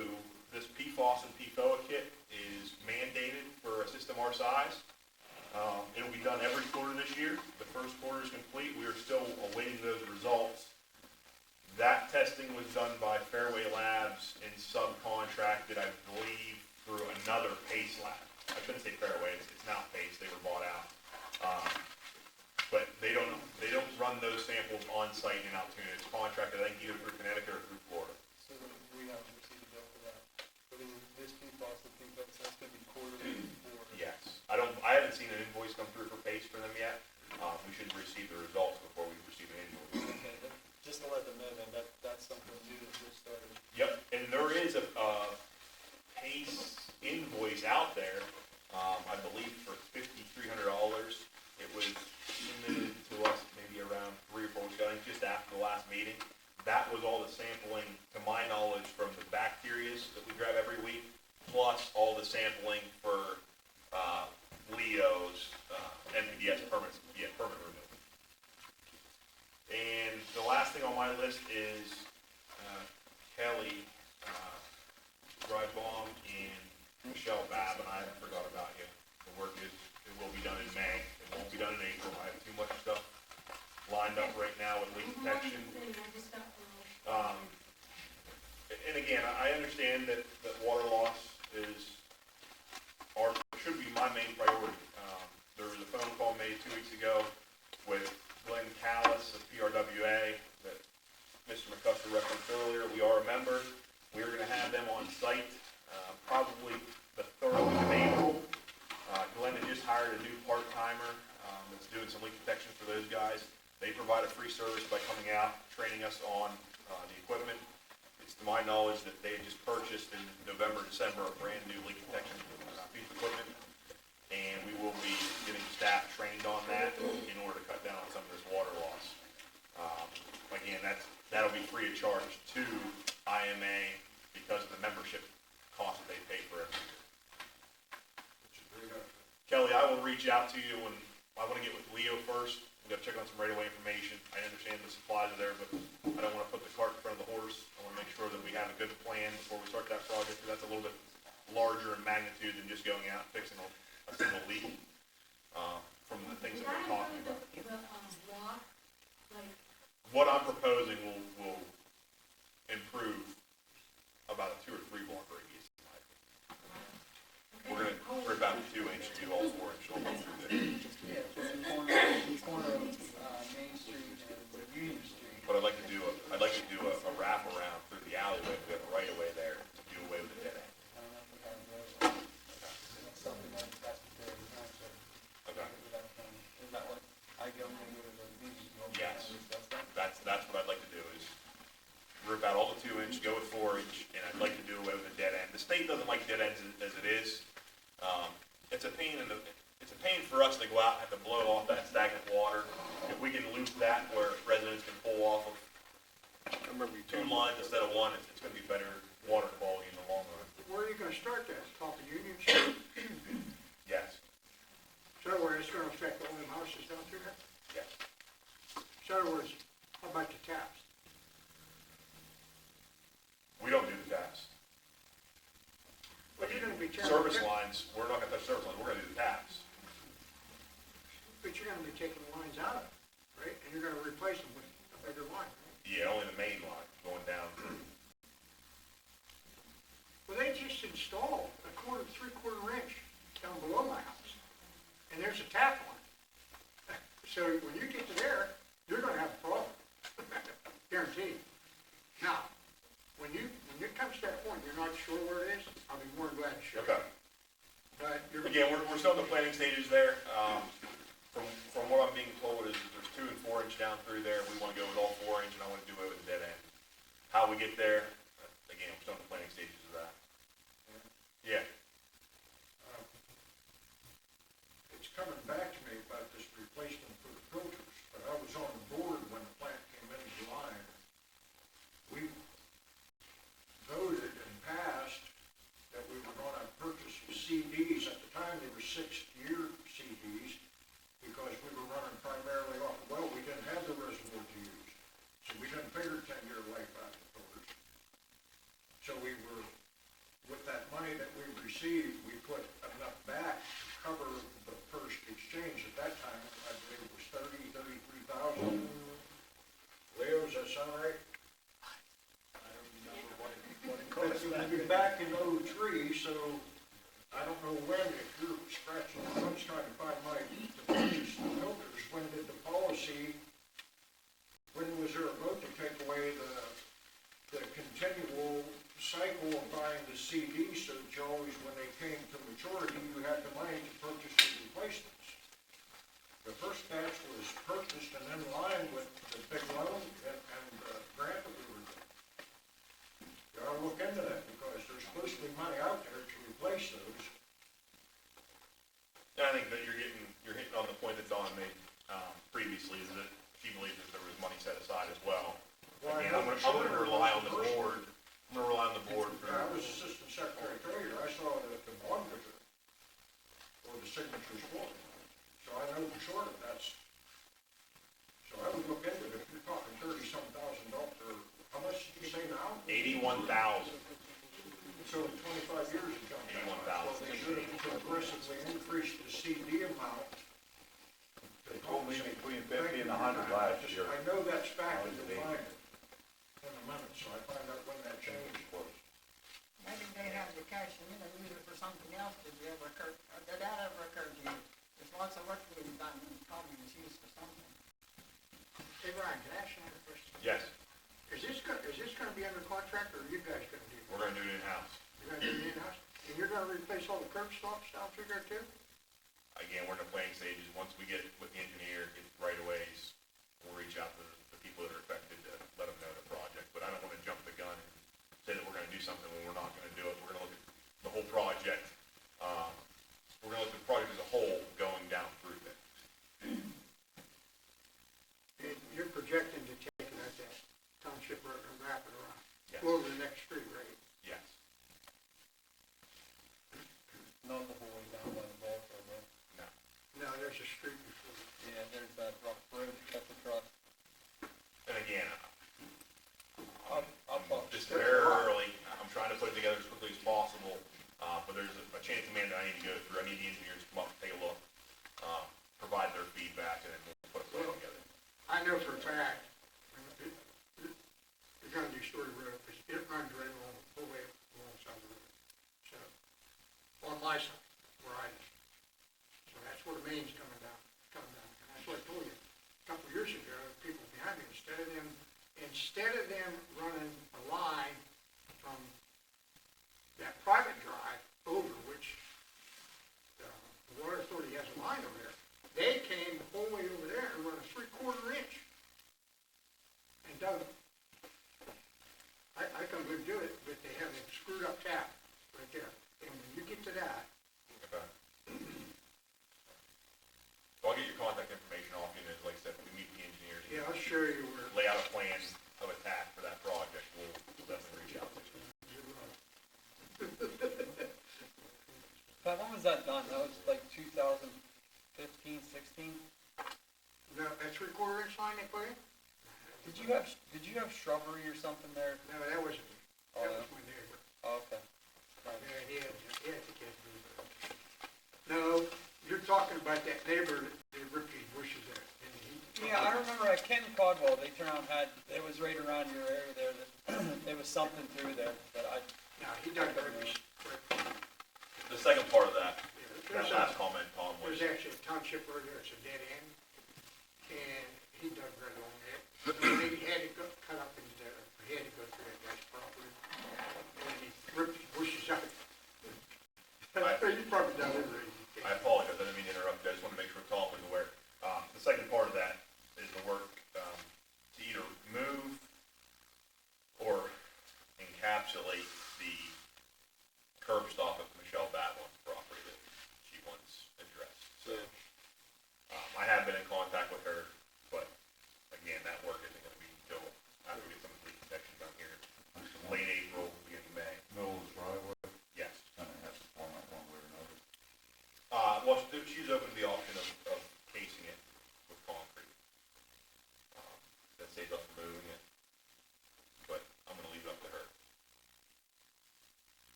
this PFOS and PFOA kit is mandated for a system our size. It'll be done every quarter this year. The first quarter is complete. We are still awaiting those results. That testing was done by Fairway Labs and subcontracted, I believe, through another PACE lab. I shouldn't say Fairway, it's now PACE, they were bought out. But they don't run those samples on site in Altoona. It's contracted, I think, either through Connecticut or through Florida. So we haven't received a bill for that. But this PFOS, I think that's gonna be quarterly or? Yes. I haven't seen an invoice come through for PACE for them yet. We should receive the results before we receive an invoice. Okay, just to let them know then, that's something new that just started. Yep, and there is a PACE invoice out there, I believe for $5,300. It was submitted to us maybe around 3 or 4 weeks ago, I think just after the last meeting. That was all the sampling, to my knowledge, from the bacterias that we grab every week, plus all the sampling for Leo's NPDS permit removal. And the last thing on my list is Kelly Rydbaum and Michelle Babb, and I haven't forgot about you. The work it will be done in May. It won't be done in April. I have too much stuff lined up right now with leak detection. And again, I understand that water loss should be my main priority. There was a phone call made 2 weeks ago with Glenn Callis of PRWA that Mr. McCusker referenced earlier. We are a member. We are going to have them on site probably the 3rd week of April. Glenn had just hired a new part-timer that's doing some leak detection for those guys. They provide a free service by coming out, training us on the equipment. It's to my knowledge that they had just purchased in November, December a brand new leak detection piece of equipment, and we will be getting staff trained on that in order to cut down on some of this water loss. Again, that'll be free of charge to IMA because of the membership cost that they pay for every year. will reach out to you when, I wanna get with Leo first. We gotta check on some right-of-way information. I understand the supplies are there, but I don't wanna put the cart in front of the horse. I wanna make sure that we have a good plan before we start that project, because that's a little bit larger in magnitude than just going out and fixing a single leak, from the things that we're talking about. Block, like, What I'm proposing will improve about a 2 or 3 block radius. We're about a 2-inch, do all 4-inch all the way through there. Yeah, so the corner of, Main Street and Union Street. But I'd like to do a wraparound through the alleyway, we have a right of way there to do away with the dead end. I don't know if we have those. That's something that's very nice. Okay. Is that what I go and go to the meeting? Yes. That's what I'd like to do is rip out all the 2-inch, go with 4-inch, and I'd like to do away with the dead end. The state doesn't like dead ends as it is. It's a pain it's a pain for us to go out and have to blow off that stagnant water. If we can loop that where residents can pull off of I remember you 2 told me. lines instead of 1, it's gonna be better water quality in the long run. Where are you gonna start that? Top of Union Street? Yes, So where it's gonna affect all them houses down through there? yes. So in other words, how about the taps? We don't do the taps. But you're gonna be tearing. Service lines, we're not gonna touch service lines, we're gonna do the taps. But you're gonna be taking lines out of it, right? And you're gonna replace them with a bigger line, right? Yeah, only the main line going down. Well, they just installed a 3/4 inch down below my house. And there's a tap line. So when you get to there, you're gonna have a problem. Guaranteed. Now, when it comes to that point, you're not sure where it is, I'll be more than glad to show you. Okay. But you're. Again, we're still in the planning stages there. From what I'm being told is there's 2 and 4-inch down through there. We wanna go with all 4-inch and I wanna do away with the dead end. How we get there, again, we're still in the planning stages of that. Yeah. It's coming back to me about this replacement for the filters, but I was on the board when the plant came into line. We voted and passed that we were gonna purchase CDs. At the time, they were 6-year CDs, because we were running primarily off, well, we didn't have the reservoir to use. So we didn't figure 10-year life out of filters. So we were, with that money that we received, we put enough back to cover the first exchange. At that time, I believe it was 33,000. Leo, does that sound right? I don't remember what it cost It back would be then. back in '03, so I don't know when, if you're scratching your head trying to find money to purchase the filters, when did the policy, when was there a vote to take away the continual cycle of buying the CDs, so that you always, when they came to maturity, you had the money to purchase the replacements? The first batch was purchased and in line with the big loan and grant that we were doing. You ought to look into that, because there's supposed to be money out there to replace those. And I think that you're hitting on the point that Dawn made, previously, is that she believes that there was money set aside as well. Well, Again, I'm gonna rely on the board, for. I was Assistant Secretary Treasurer, I saw the bond picture, or the signatures for it. So I know for sure that that's, so I would look into it. If you're talking $30-some thousand, or how much did you say now? 81,000. So in 25 years it jumped. 81,000. Well, they should have progressively increased the CD amount. to told me compensate. between 50 and 100 last year. I know that's back in That was the the- plan in a minute, so I find out when that changed. Maybe they have the cash in and use it for something else. Did that ever occur to you? There's lots of work being done and probably it's used for something. Hey, Brian, can I ask you a question? Yes, Is this gonna be under contract, or are you guys gonna do it? we're gonna do it in-house. You're gonna do it in-house? And you're gonna replace all the curb stops down through there too? Again, we're in the planning stages. Once we get with the engineer, get the right of ways, we'll reach out to the people that are affected to let them know the project. But I don't wanna jump the gun and say that we're gonna do something when we're not gonna do it. We're gonna look at the whole project. We're gonna look at the project as a whole going down through there. And you're projecting to take it at that township road and wrap it around? Yes. Go over the next street, right? Yes. Not the whole way down by the ball field, though. No. Pat, when was that done? That was like 2015, 16? No, that's recorder and sign they put in? Did you have shrubbery or something there? No, that wasn't, Oh, that no? was my neighbor. Oh, okay. Yeah, he had to get moved. No, you're talking about that neighbor that ripped his bushes out. And he- Yeah, I remember at Ken Caldwell, they turned around, it was right around your area there, that there was something through there that I. No, he done rubbish. The second part of that, There's that last comment, Tom, was, There's actually a township road there, it's a dead end, and he dug right along there. And he had to go, cut up into there, he had to go through that guy's property, and he ripped his bushes out. You probably done it already. I apologize, I didn't mean to interrupt you, I just wanted to make sure Tom was aware. The second part of that is the work, to either move or encapsulate the curb stop at Michelle Badlin's property that she wants addressed. So, I have been in contact with her, but again, that work isn't gonna be until after we get some of the leak detection done here, late April, beginning of May. Middle of the driveway, Yes. kind of has to format one way or another. Well, she's open to the option of casing it with concrete. That saves us from moving it, but I'm gonna leave it up to her.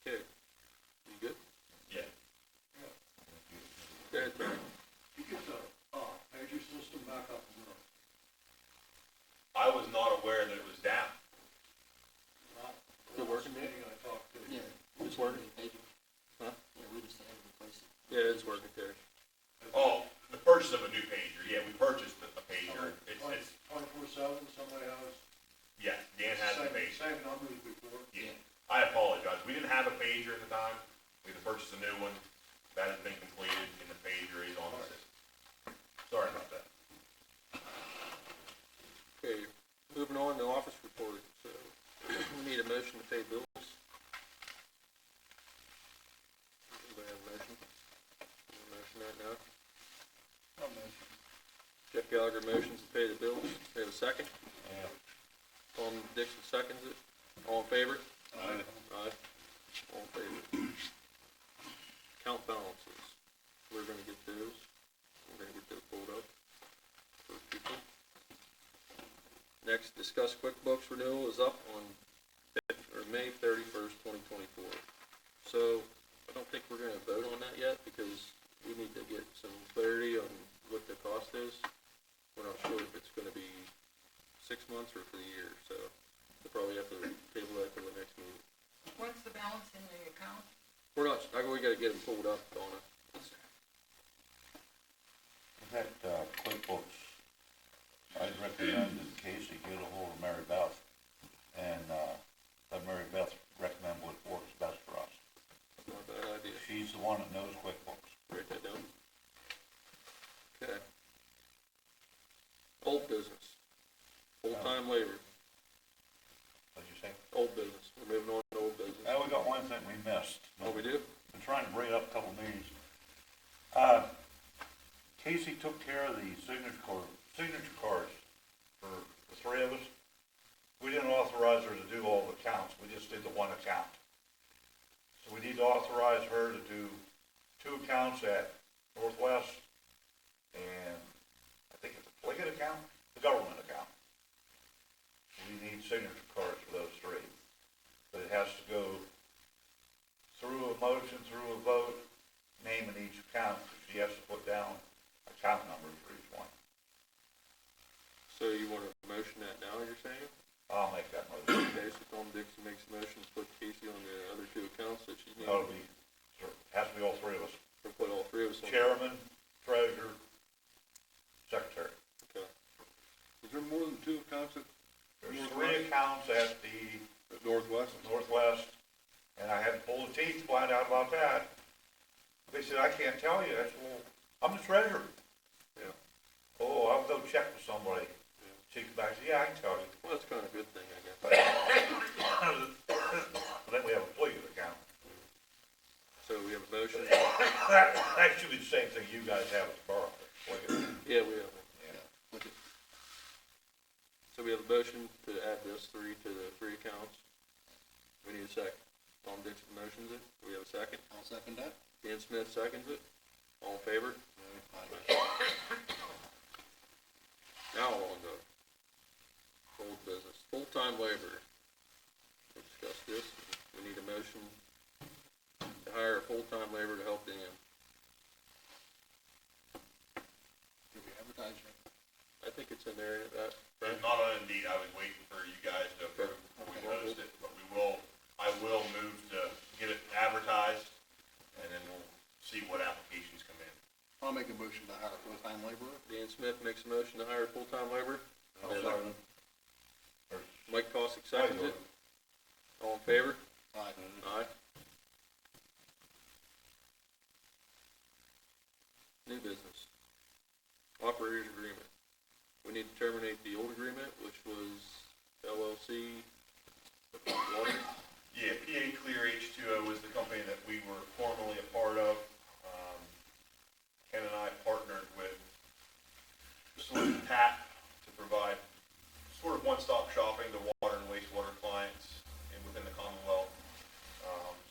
Okay, you good? Yeah. Go ahead, Terry. You get the, major system back up and running. I was not aware that it was down. Still working, Dave? I talked to. Yeah, it's working. Huh? Yeah, we just had to replace it. Yeah, it's working, Terry. Oh, the purchase of a new pager, yeah, we purchased a pager, it's, 24/7, somebody has. yeah, Dan has a pager. Same numbers before. Yeah, I apologize, we didn't have a pager at the time, we had to purchase a new one, that has been completed, and the pager is on the system. Sorry about that. Okay, moving on to office report, so we need a motion to pay bills. Anybody have a motion? Motion that now? I'll motion. Jeff Gallagher motions to pay the bills. We have a second? Yeah. Tom Dixon seconds it. All in favor? Aye. Aye. All in favor. Count balances. We're gonna get those. We're gonna get those pulled up for people. Next, discuss QuickBooks renewal is up on May 31st, 2024. So, I don't think we're gonna vote on that yet because we need to get some clarity on what the cost is. We're not sure if it's gonna be 6 months or for the year, so we'll probably have to table that till the next meeting. What's the balance in the account? We're not, we gotta get them pulled up, Donna. That, QuickBooks, I'd recommend in Casey get a hold of Mary Beth and, let Mary Beth recommend what works best for us. Not a bad idea. She's the one that knows QuickBooks. Write that down. Okay. Old business. Full-time labor. What'd you say? Old business. We're moving on to old business. Now, we got one thing we missed. Oh, we do? Been trying to bring it up a couple meetings. Casey took care of the signature cards for the three of us. We didn't authorize her to do all the accounts, we just did the one account. So we need to authorize her to do 2 accounts at Northwest, and I think it's a Pliget account, the government account. We need signature cards for those 3. But it has to go through a motion, through a vote, naming each account, she has to put down account numbers for each one. So you want to motion that now, you're saying? I'll make that motion. Okay, so Tom Dixon makes a motion to put Casey on the other 2 accounts that she's That'll named. be, has to be all 3 of us. We'll put all 3 of us on. Chairman, treasurer, secretary. Okay. Is there more than 2 accounts at There's 3 accounts at the Northwest? Northwest, and I had to pull the teeth to find out about that. They said, I can't tell you. I said, well, I'm the treasurer. Yeah. Oh, I'll go check with somebody. She came back and said, yeah, I can tell you. Well, that's kind of a good thing, I guess. Then we have a Pliget account. So we have a motion. That should be the same thing you guys have at the borough. Pliget. Yeah, we have one. Yeah. So we have a motion to add this 3 to the 3 accounts. We need a second. Tom Dixon motions it. Do we have a second? I'll second that. Dan Smith seconds it. All in favor? Now on to old business, full-time labor. We'll discuss this. We need a motion to hire a full-time labor to help Dan. Did we advertise it? I think it's in there, that, right? It's not on Indeed, I was waiting for you guys to approve before we post it, but I will move to get it advertised, and then we'll see what applications come in. I'll make a motion to hire a full-time laborer. Dan Smith makes a motion to hire a full-time laborer. I'll second. Mike Cossack seconds it. All in favor? Aye. Aye. New business. Operators agreement. We need to terminate the old agreement, which was LLC Water. Yeah, PA Clear H2O was the company that we were formerly a part of. Ken and I partnered with Solution Tap to provide sort of one-stop shopping to water and wastewater clients within the Commonwealth.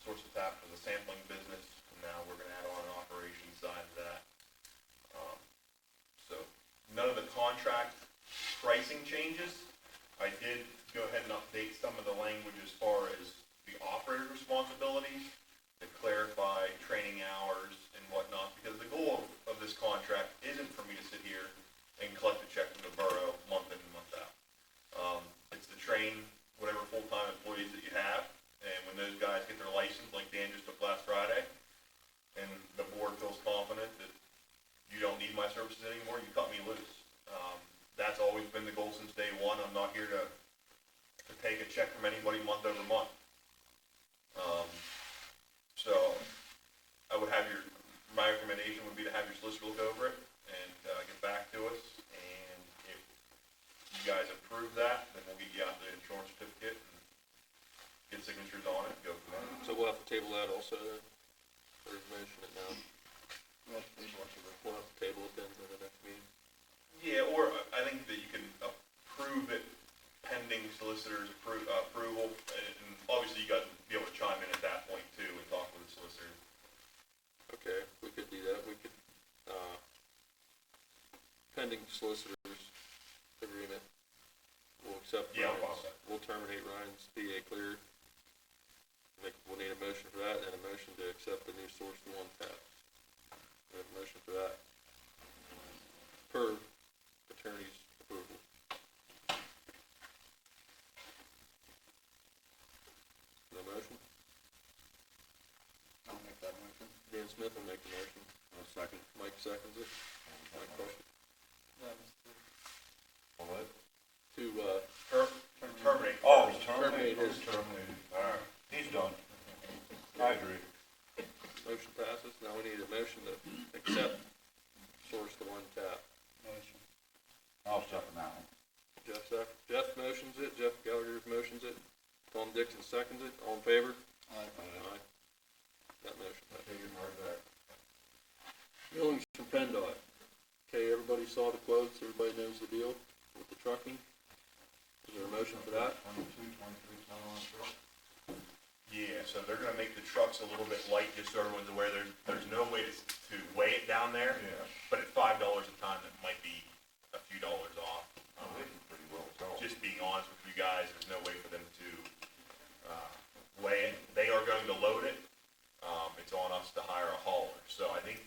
Source of Tap was a sampling business, and now we're going to add on an operations side of that. So none of the contract pricing changes. I did go ahead and update some of the language as far as the operator's responsibilities to clarify training hours and whatnot, because the goal of this contract isn't for me to sit here and collect a check from the borough month in and month out. It's to train whatever full-time employees that you have, and when those guys get their license, like Dan just took last Friday, and the board feels confident that you don't need my services anymore, you cut me loose. That's always been the goal since day one. I'm not here to take a check from anybody month over month. So I would have my recommendation would be to have your solicitor look over it and get back to us. And if you guys approve that, then we'll get you out the insurance certificate and get signatures on it and go from there. So we'll have to table that also then, or motion it now. We'll have to table it then to the next meeting. Yeah, or I think that you can approve it pending solicitor's approval, and obviously you guys will be able to chime in at that point too and talk with the solicitor. Okay, we could do that. We could, pending solicitor's agreement, we'll accept Yeah, Ryan's, we'll terminate Ryan's PA Clear. We'll need a motion for that and a motion to accept the new source to one tap. We have a motion for that. Per attorney's approval. No motion? I'll make that motion. Dan Smith will make the motion. I'll second. Mike seconds it. Mike question. What? To, Terminate. Oh, terminate his. Terminated. All right. He's done. I agree. Motion passes. Now we need a motion to accept source to one tap. Motion. I'll second that one. Jeff motions it. Jeff Gallagher motions it. Tom Dixon seconds it. All in favor? Aye. Aye. That motion passes. Billings from PennDOT. Okay, everybody saw the quotes. Everybody knows the deal with the trucking. Is there a motion for that? 22, 23 ton on truck. Yeah, so they're gonna make the trucks a little bit light, just so everyone's aware, there's no way to weigh it down there. Yeah. But at $5 a ton, that might be a few dollars off. They can pretty well tell. Just being honest with you guys, there's no way for them to, weigh it. They are going to load it. It's on us to hire a hauler. So I think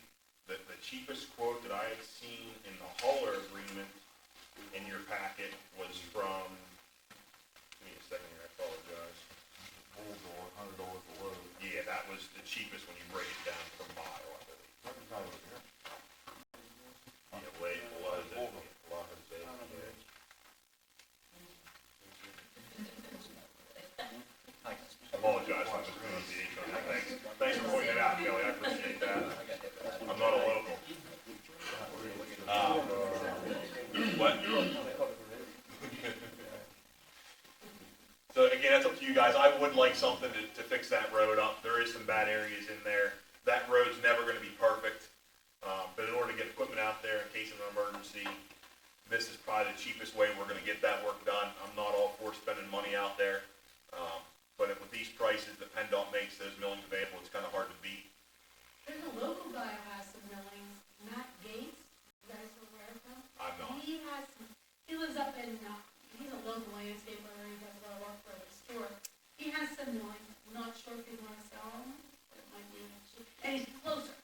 that the cheapest quote that I had seen in the hauler agreement in your packet was from, give me a second here, I apologize. Bulldog, $100 a load. Yeah, that was the cheapest when you break it down per mile, I believe. Nothing's out of here. Yeah, way below the, Bulldog. I apologize for the pronunciation on that. Thanks for pointing it out, Kelly, I appreciate that. I'm not a local. What? So again, that's up to you guys. I would like something to fix that road up. There is some bad areas in there. That road's never gonna be perfect. But in order to get equipment out there in case of an emergency, this is probably the cheapest way we're gonna get that work done. I'm not all for spending money out there. But with these prices that PennDOT makes those millings available, it's kind of hard to beat. There's a local guy who has some millings, Matt Gates, you guys know where I'm from? I'm not. He has some, he lives up in, he's a local landscaper, he does a lot of work for the store. He has some millings, I'm not sure if he wants to sell them, but it might be, and he's closer.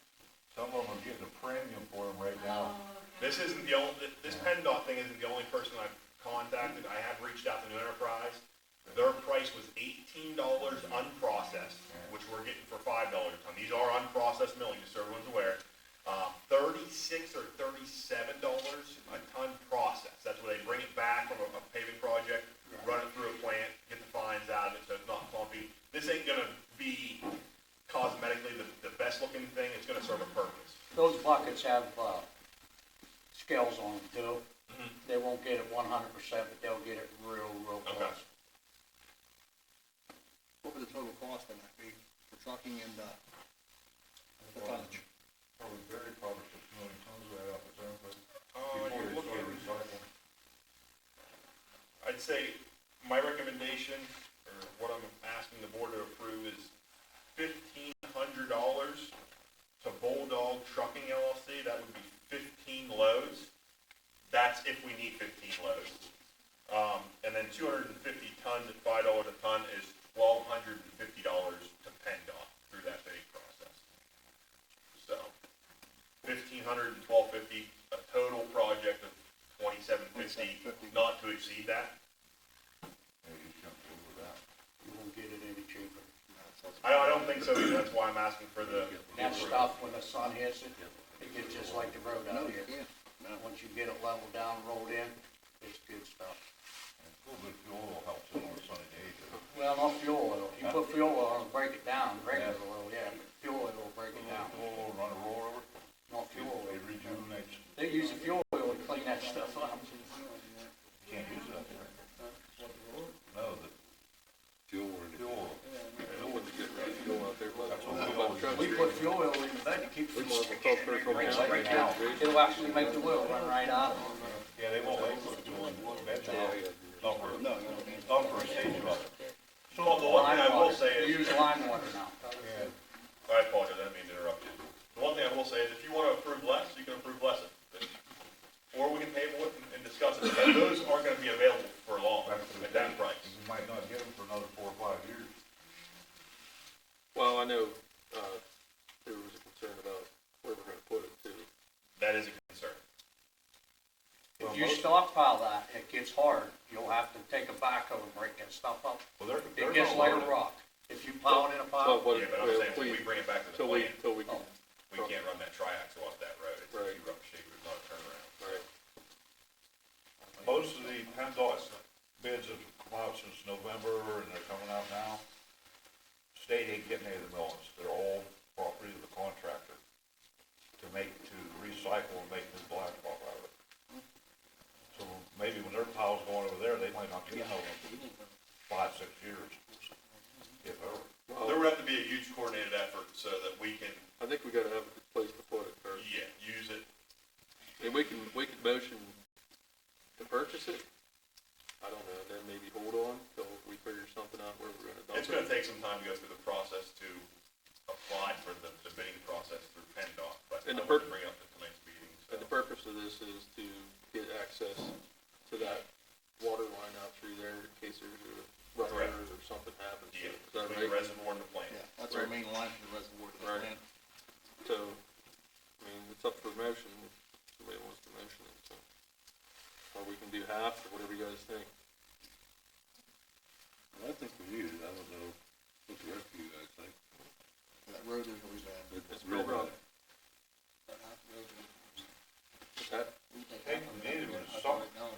Some of them are getting a premium for them right now. Oh, okay. This isn't the only, this PennDOT thing isn't the only person I've contacted. I have reached out to New Enterprise. Their price was $18 unprocessed, which we're getting for $5 a ton. These are unprocessed millings, just so everyone's aware. $36 or $37 a ton processed. That's where they bring it back from a paving project, run it through a plant, get the fines out of it, so it's not clumpy. This ain't gonna be cosmetically the best looking thing. It's gonna serve a purpose. Those buckets have, scales on them too. They won't get it 100%, but they'll get it real close. What would the total cost on that be for trucking and, the tonnage? Probably very, probably 6 million tons right off the term, but You're looking, I'd say my recommendation, or what I'm asking the board to approve, is $1,500 to Bulldog Trucking LLC. That would be 15 loads. That's if we need 15 loads. And then 250 tons at $5 a ton is $1,250 to PennDOT through that bidding process. So 1,500 and 1,250, a total project of 2,750, not to exceed that. you can't go over that. You won't get it any cheaper. I don't think so either. That's why I'm asking for the. That stuff, when the sun hits it, it gets just like the road out here. Once you get it leveled down, rolled in, it's good stuff. And a little bit of fuel oil helps in on a sunny day too. Well, not fuel oil. If you put fuel oil on, it'll break it down. Regular oil, yeah, but fuel oil will break it down. Fuel oil, run a roller over, Not fuel oil. it rejuvenates. They use the fuel oil to clean that stuff up. Can't use that there. No, the fuel oil. I wouldn't get rid of fuel out there, but That's what we always trucks We here. put fuel oil in the bed to keep We it might as well talk critical right county. down. It'll actually make the oil run right out. Yeah, they won't let you put fuel in the bed now. Not for a stage level. So the one thing I will say We is, use lime water now. I apologize, I didn't mean to interrupt you. The one thing I will say is if you want to approve less, you can approve less. Or we can table it and discuss it. But those aren't going to be available for long at that price. You might not get them for another 4 or 5 years. Well, I know, there was a concern about where we're gonna put it too. That is a concern. If you stockpile that, it gets hard. You'll have to take a backhoe and break that stuff up. Well, they're It gets like a rock. If you pile it in a pile, But Yeah, but I'm saying when we bring it back to the Till we, plant, till we can, we can't run that triaxle off that road. It's Right. too rough shape, it's not a turnaround. right, Most of the PennDOT bids have come out since November, and they're coming out now. State ain't getting any of the millings, they're all property of the contractor to recycle and make new blacktop out of it. So maybe when their pile's going over there, they might not get another 5, 6 years, if ever. There would have to be a huge coordinated effort so that we can, I think we gotta have a place to put it first. use it. And we can motion to purchase it. I don't know, then maybe hold on till we figure something out where we're gonna dump it. It's gonna take some time to go through the process to apply for the bidding process through PennDOT, but I And the want to bring it up at tonight's meeting, so. And the purpose of this is to get access to that water line out through there in case there's a rupture Correct. or something happens. Yeah, Is that between the right? reservoir and the plant. Yeah, that's our main line for the reservoir to the Right. plant. So, I mean, it's up for motion, if somebody wants to motion it, so. Or we can do half, or whatever you guys think. I think we need it, I don't know what the rest of you guys think. That road is really bad. It's real rough. That half road. That, We take Hey, half of we that need it, road, but I some- break down.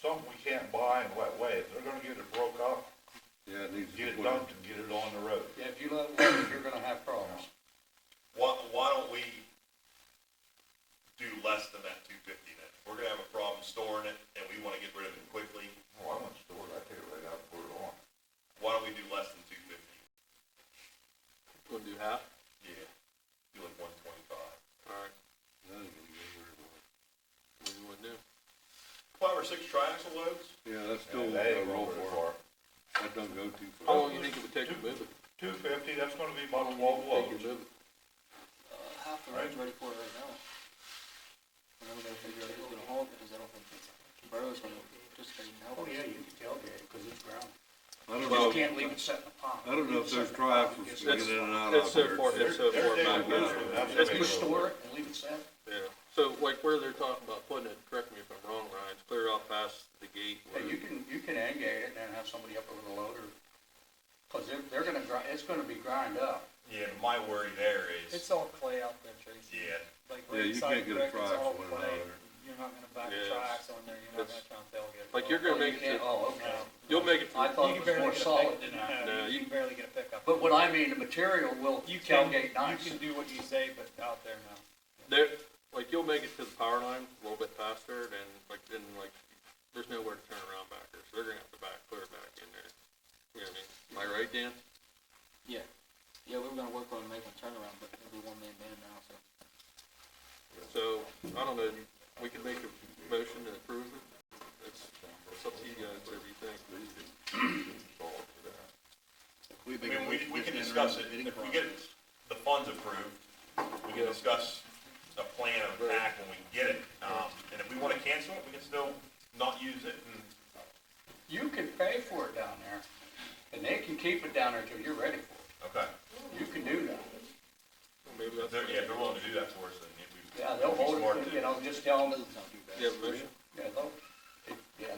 Something we can't buy in wet way, if they're gonna get it broke up, Yeah, it needs get it dumped and get it on the road. yeah, if you let it wet, you're gonna have problems. Why don't we do less than that 250 then? We're gonna have a problem storing it, and we wanna get rid of it quickly. Oh, I wouldn't store it, I'd take it right out and put it on. Why don't we do less than 250? wanna do half? Yeah, do like 125. Alright. What do you wanna do? 5 or 6 triaxle loads? Yeah, that's Yeah, that ain't going very far. That don't go too How long do you think it would take to move it? 250, that's gonna be You can't leave it set in the pond. I don't know if there's Set in the pond, triaxles just- to get in and out It's out so there. far, it's so far back in there. That's You store it and leave it set? Yeah, so like where they're talking about putting it, correct me if I'm wrong, Ryan, it's clear out past the gate. Yeah, you can engage it and then have somebody up over the loader, cause they're gonna it's gonna be grind up. Yeah, my worry there is, It's all clay out there, Tracy. yeah, Like Yeah, right you side can't get a brick, it's all triaxle in and out clay. of there. You're not gonna back Yeah, tracks on there, you're not it's- gonna try and tailgate. Like you're gonna make it to, Oh, okay. you'll make it I to, thought You it can was barely more get a solid pick, than that. No, you can barely get a pickup. But what I mean, the material will You can, tailgate nice. you can do what you say, but out there, no. there, like you'll make it to the power line a little bit faster than like, there's nowhere to turn around back there, so they're gonna have to clear back in there. You know what I mean? Am I right, Dan? Yeah. Yeah, we were gonna work on making a turnaround, but it'll be one-man band now, so. So, I don't know, we can make a motion to approve it. It's up to you guys, whatever you think. I mean, we can discuss it, if we get the funds approved, we can discuss a plan of attack when we get it. And if we wanna cancel it, we can still not use it, and You can pay for it down there, and they can keep it down there till you're ready for okay. it. You can do that. Well, maybe If that's. they're willing to do that for us, then we. Yeah, they'll hold Smart it, to- you know, just tell them, You have a motion? yeah, they'll, yeah,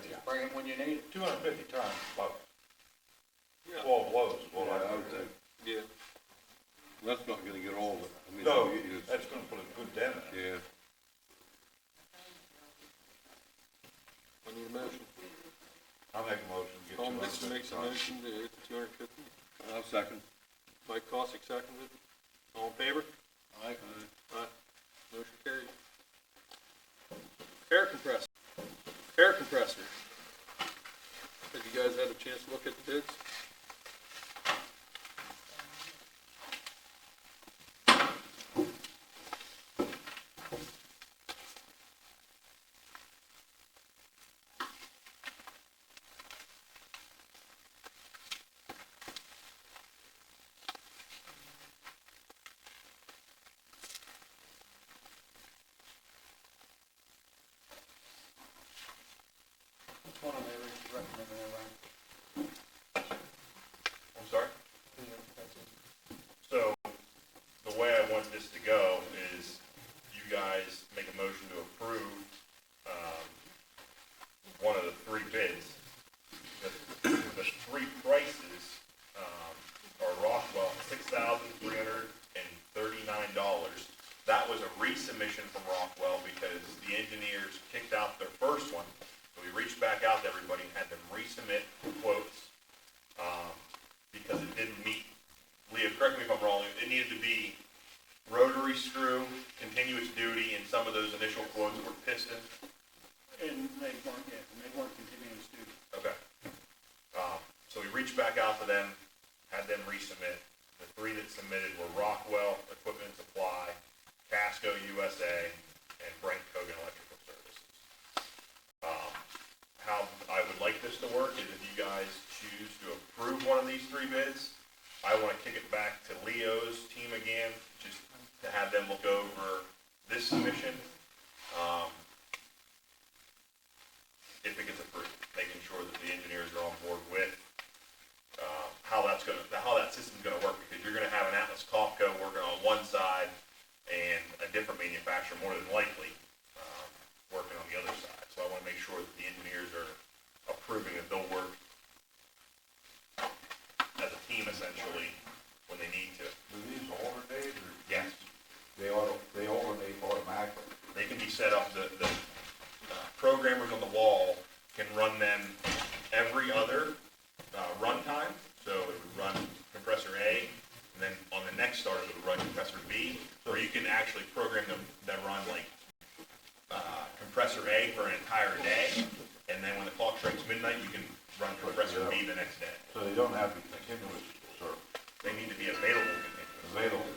just bring it when you need it. 250 times, about Yeah. 12 loads is what I would think. Yeah. That's not gonna get all of it. I mean, No, it's- that's gonna put a good dent in it. Yeah. I need a motion. I'll make a motion to get Tom 250 makes a tons. motion to 250. I'll second. Mike Cossack seconded. All in favor? Aye. Aye. Motion carried. Air compressor. Air compressor. Have you guys had a chance to look at the bids? Which one of them recommend there, I'm sorry? So, the way I want this to go is you guys make a motion to approve, one of the three bids. The three prices, are Rockwell, $6,339. That was a resubmission from Rockwell because the engineers kicked out their first one. So we reached back out to everybody and had them resubmit quotes, because it didn't meet, Leo, correct me if I'm wrong, it needed to be rotary screw, continuous duty, and some of those initial quotes were piston. And they weren't continuing to do. Okay. So we reached back out to them, had them resubmit. The three that submitted were Rockwell Equipment and Supply, Casco USA, and Brent Cogan Electrical Services. How I would like this to work is if you guys choose to approve one of these three bids, I want to kick it back to Leo's team again, just to have them look over this submission. If it gets approved, making sure that the engineers are on board with, how that system's gonna work, because you're gonna have an Atlas Copco working on one side and a different manufacturer, more than likely, working on the other side. So I wanna make sure that the engineers are approving that they'll work as a team essentially when they need to. Do these alternate or? Yes, They alternate automatically. they can be set up, the programmers on the wall can run them every other runtime. So it would run compressor A, and then on the next start it would run compressor B, or you can actually program them that run like compressor A for an entire day, and then when the clock strikes midnight, you can run compressor B the next day. So they don't have to be continuous, sir. They need to be available continuously. Available.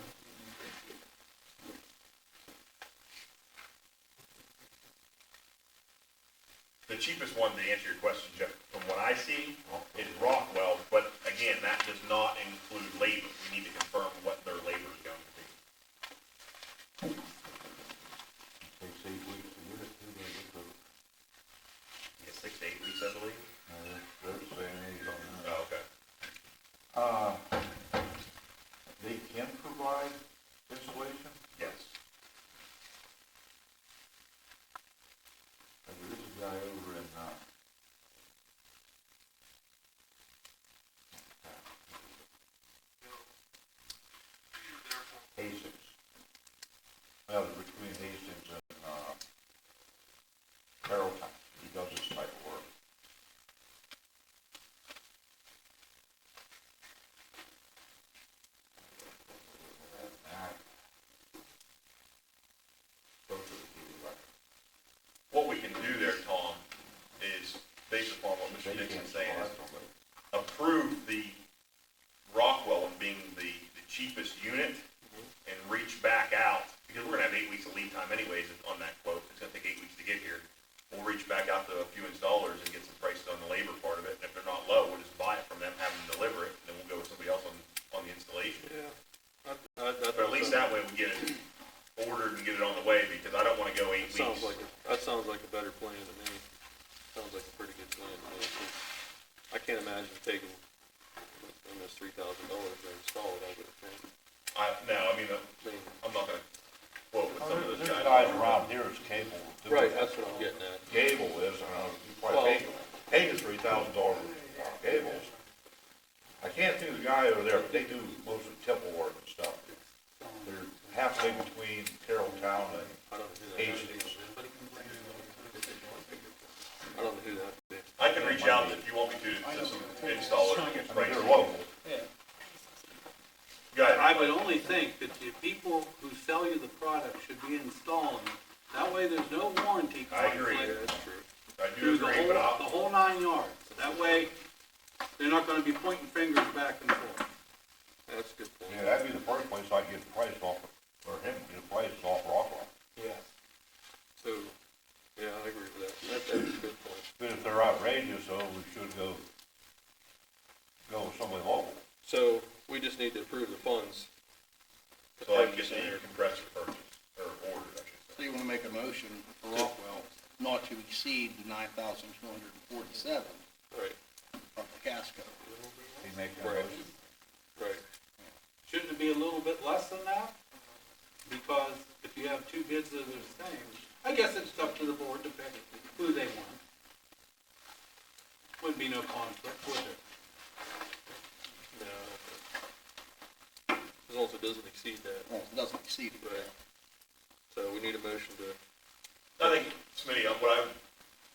The cheapest one, to answer your question, Jeff, from what I see, is Rockwell, but again, that does not include labor. We need to confirm what their labor is going to be. Takes 8 weeks to get it, too, they get the. Yeah, 6 to 8 weeks, I approve the Rockwell one being the cheapest unit and reach back out, because we're gonna have 8 weeks of lead time anyways on that quote. It's gonna take 8 weeks to get here. We'll reach back out to a few installers and get some prices on the labor part of it. And if they're not low, we'll just buy it from them, have them deliver it, and then we'll go with somebody else on the installation. Yeah. But at least that way we get it ordered and get it on the way, because I don't wanna go 8 weeks. That sounds like a better plan to me. Sounds like a pretty good plan to me. I can't imagine taking almost $3,000 to install it, I would think. I'm not gonna quote with some of those There's guys. guys around here is Cable. too. Right, that's what I'm getting at. Cable is, you probably pay the $3,000 cables. I can't see the guy over there, but they do most of the temple work and stuff. They're halfway between Carrolltown and Hastings. I don't know who that would be. I can reach out if you want me to some installers and get prices. They're local. Yeah. Go ahead. I would only think that the people who sell you the product should be installing it. That way there's no warranty I agree. conflict. That's true. I Through do the agree, but whole 9 yards. That way, they're not gonna be pointing fingers back and forth. That's a good point. Yeah, that'd be the first place I'd get the price off, or him get the price off Rockwell. Yeah. So, yeah, I agree with that. That's a good point. But if they're outrageous, though, we should go with somebody local. So, we just need to approve the funds. so I can get the compressor purchased, or ordered, I should say. So you wanna make a motion for Rockwell not to exceed the 9,247 Right, of the Casco. They make that Right. motion. right. Shouldn't it be a little bit less than that? Because if you have two bids that are the same, I guess it's up to the board to pick who they want. Wouldn't be no conflict, would there? No, I don't think. As long as it doesn't exceed that. Well, it doesn't exceed it. Right. So we need a motion to, I think, Smitty, what I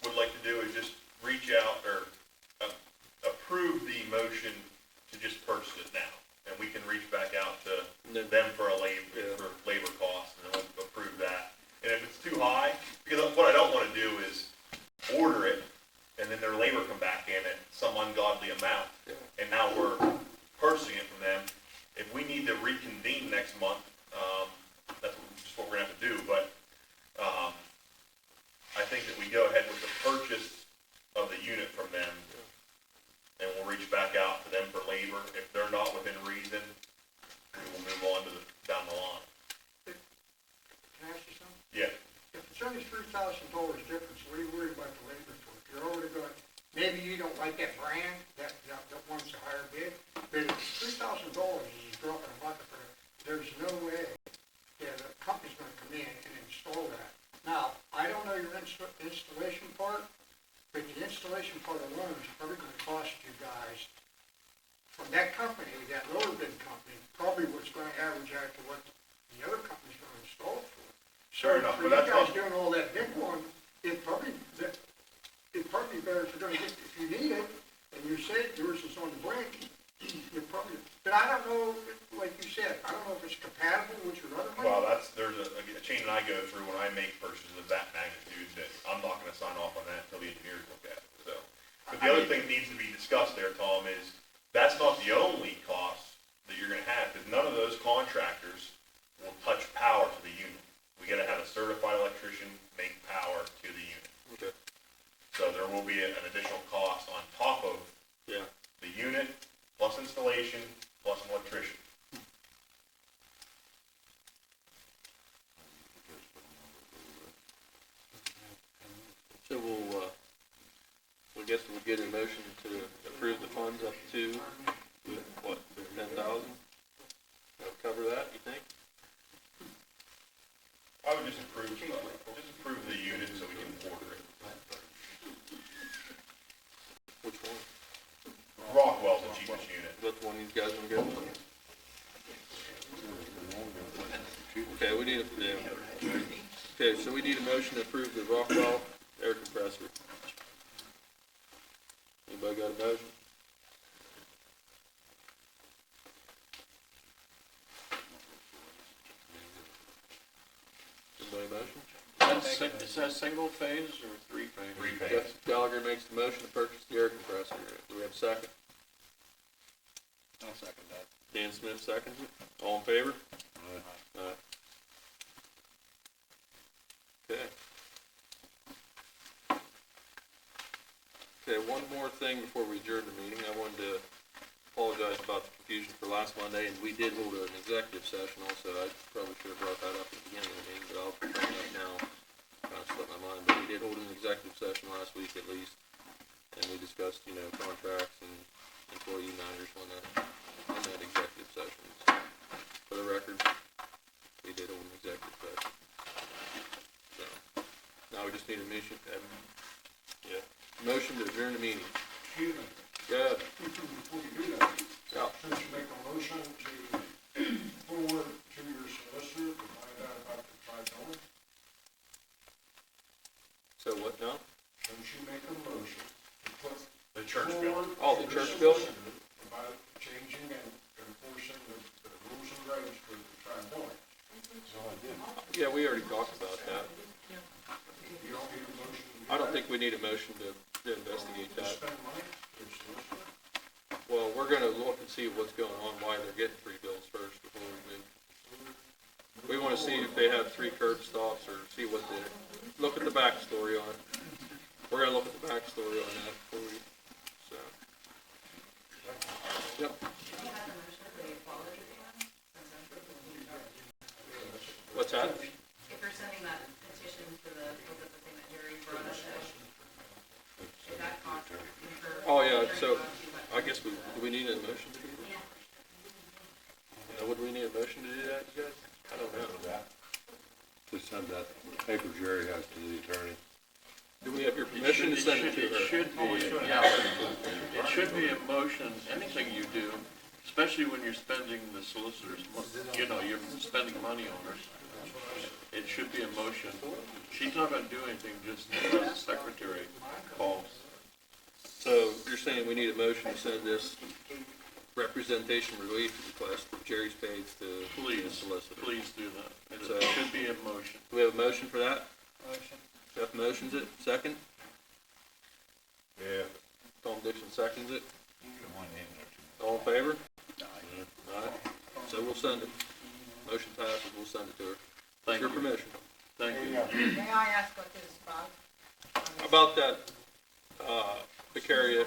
would like to do is just reach out or approve the motion to just purchase it now. And we can reach back out to them for labor costs, and then we'll approve that. And if it's too high, because what I don't wanna do is order it, and then their labor come back in at some ungodly amount. Yeah. And now we're purchasing it from them. If we need to reconvene next month, that's just what we're gonna have to do, but, I think that we go ahead with the purchase of the unit from them, and we'll reach back out to them for labor. If they're not within reason, we will move on to down the line. Can I ask you something? Yeah. If it's only $3,000 difference, what are you worried about the labor for? If you're already going, maybe you don't like that brand, that one's a higher bid, but if $3,000 is a drop in the bucket for it, there's no way that a company's gonna come in and install that. Now, I don't know your installation part, but the installation part alone is probably gonna cost you guys, from that company, that lower bid company, probably what's gonna average out to what the other company's gonna install it for. Fair enough, For but you that's guys not, doing all that big one, it'd probably be better if you're gonna get, if you need it, and you say yours is on the brink, you're probably, but I don't know, like you said, I don't know if it's compatible with your other one. well, there's a chain that I go through when I make purchases of that magnitude, that I'm not gonna sign off on that until the engineers look at it, so. But the other thing that needs to be discussed there, Tom, is that's not the only cost that you're gonna have, because none of those contractors will touch power to the unit. We gotta have a certified electrician make power to the unit. okay, So there will be an additional cost on top of yeah. the unit, plus installation, plus an electrician. So I guess we'll get a motion to approve the funds up to, what, 10,000? That'll cover that, you think? I would just approve the unit so we can order it. Which one? Rockwell's the cheapest unit. That's the one these guys wanna go with? Okay, we need okay, so we need a motion to approve the Rockwell air compressor. Anybody got a motion? Anybody motion? it says single phase or three phase? Three phase. Jeff Gallagher makes the motion to purchase the air compressor. Do we have a second? I'll second that. Dan Smith seconds it. All in favor? Aye. Okay. Okay, one more thing before we adjourn the meeting. I wanted to apologize about the confusion for last Monday, and we did hold an executive session also. I probably should have brought that up at the beginning of the meeting, but I'll bring it up now. Kind of slipped my mind, but we did hold an executive session last week at least, and we discussed, contracts and employee matters on that executive session. So, for the record, we did hold an executive session. So, now we just need a motion, motion to adjourn the meeting. Excuse me, Good. before you do that, Yeah. should you make a motion to forward to your solicitor to find out about the tribunal? So what now? Shouldn't you make a motion to put The church bill. forward Oh, to the church bill? solicitor about changing and enforcing the rules and regs for the tribunal? Yeah, we already talked about that. You don't need a motion to do I don't that? think we need a motion to investigate To that. spend money to your solicitor? Well, we're gonna look and see what's going on, why they're getting 3 bills first before we move. We wanna see if they have 3 curb stops or see what look at the backstory on it. We're gonna look at the backstory on that before we, so. Yep. What's that? If you're sending that petition for the thing that Jerry brought up, is that contract? Oh, yeah, so I guess do we need a motion to do that? Yeah. Would we need a motion to do that, you guys? I don't know. Just send that paper Jerry has to the attorney. Do we have your permission to send it to her? It should be, yeah, it should be a motion, anything you do, especially when you're spending the solicitor's, you're spending money on her. It should be a motion. She's not gonna do anything, just as the secretary calls. So you're saying we need a motion to send this representation relief request for Jerry Spades to the Please, solicitor? please do that. So- It should be a motion. Do we have a motion for that? Motion. Jeff motions it, second. Yeah. Tom Dixon seconds it. All in favor? Aye. So we'll send it. Motion passes, we'll send it to her. Thank Your you. permission. Thank you. May I ask what this is about? About that, Vicaria,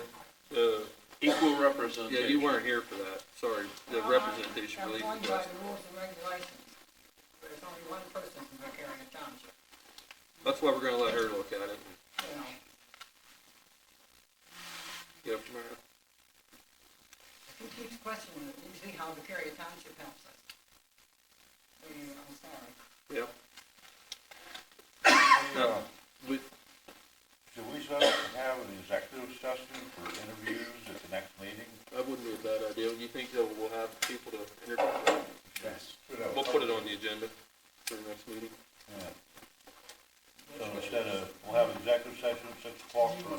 Equal yeah, representation. you weren't here for that, sorry, the representation I'm relief going by request. the rules and regulations. There's only one person from Buchanan Township, That's why we're gonna let her look at it. you know. Yep, Tamara. If he keeps questioning it, you see how Buchanan Township helps us. I'm sorry. Yep. No. We, Should we set up and have an executive session for interviews at the next meeting? that wouldn't be a bad idea. Do you think that we'll have people to interview? Yes. We'll put it on the agenda for the next meeting. Yeah. So instead of, we'll have an executive session at 6 o'clock for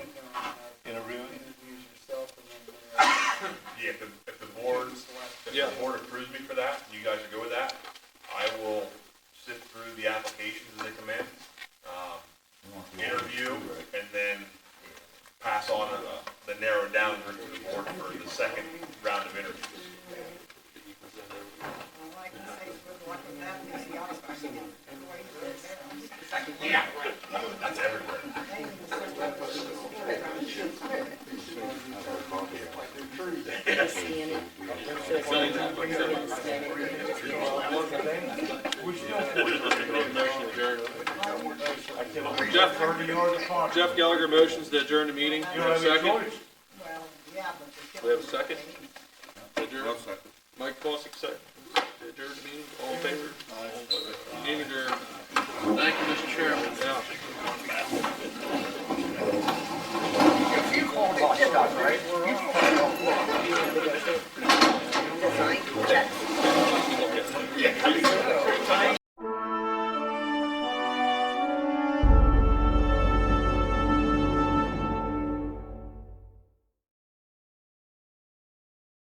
interviewing? Interviews yourself and then, Yeah, if the board, Yeah. approves me for that, you guys are good with that, I will sift through the applications as they come in, interview, and then pass on the narrowed down group to the board for the second round of interviews. All I can say is good luck with that, and see how it's going to get. Yeah, that's everywhere. Jeff Gallagher motions to adjourn the meeting. Do we have a second? Well, yeah, but. Do we have a second? I'll Adjourn. second. Mike Fossick, second.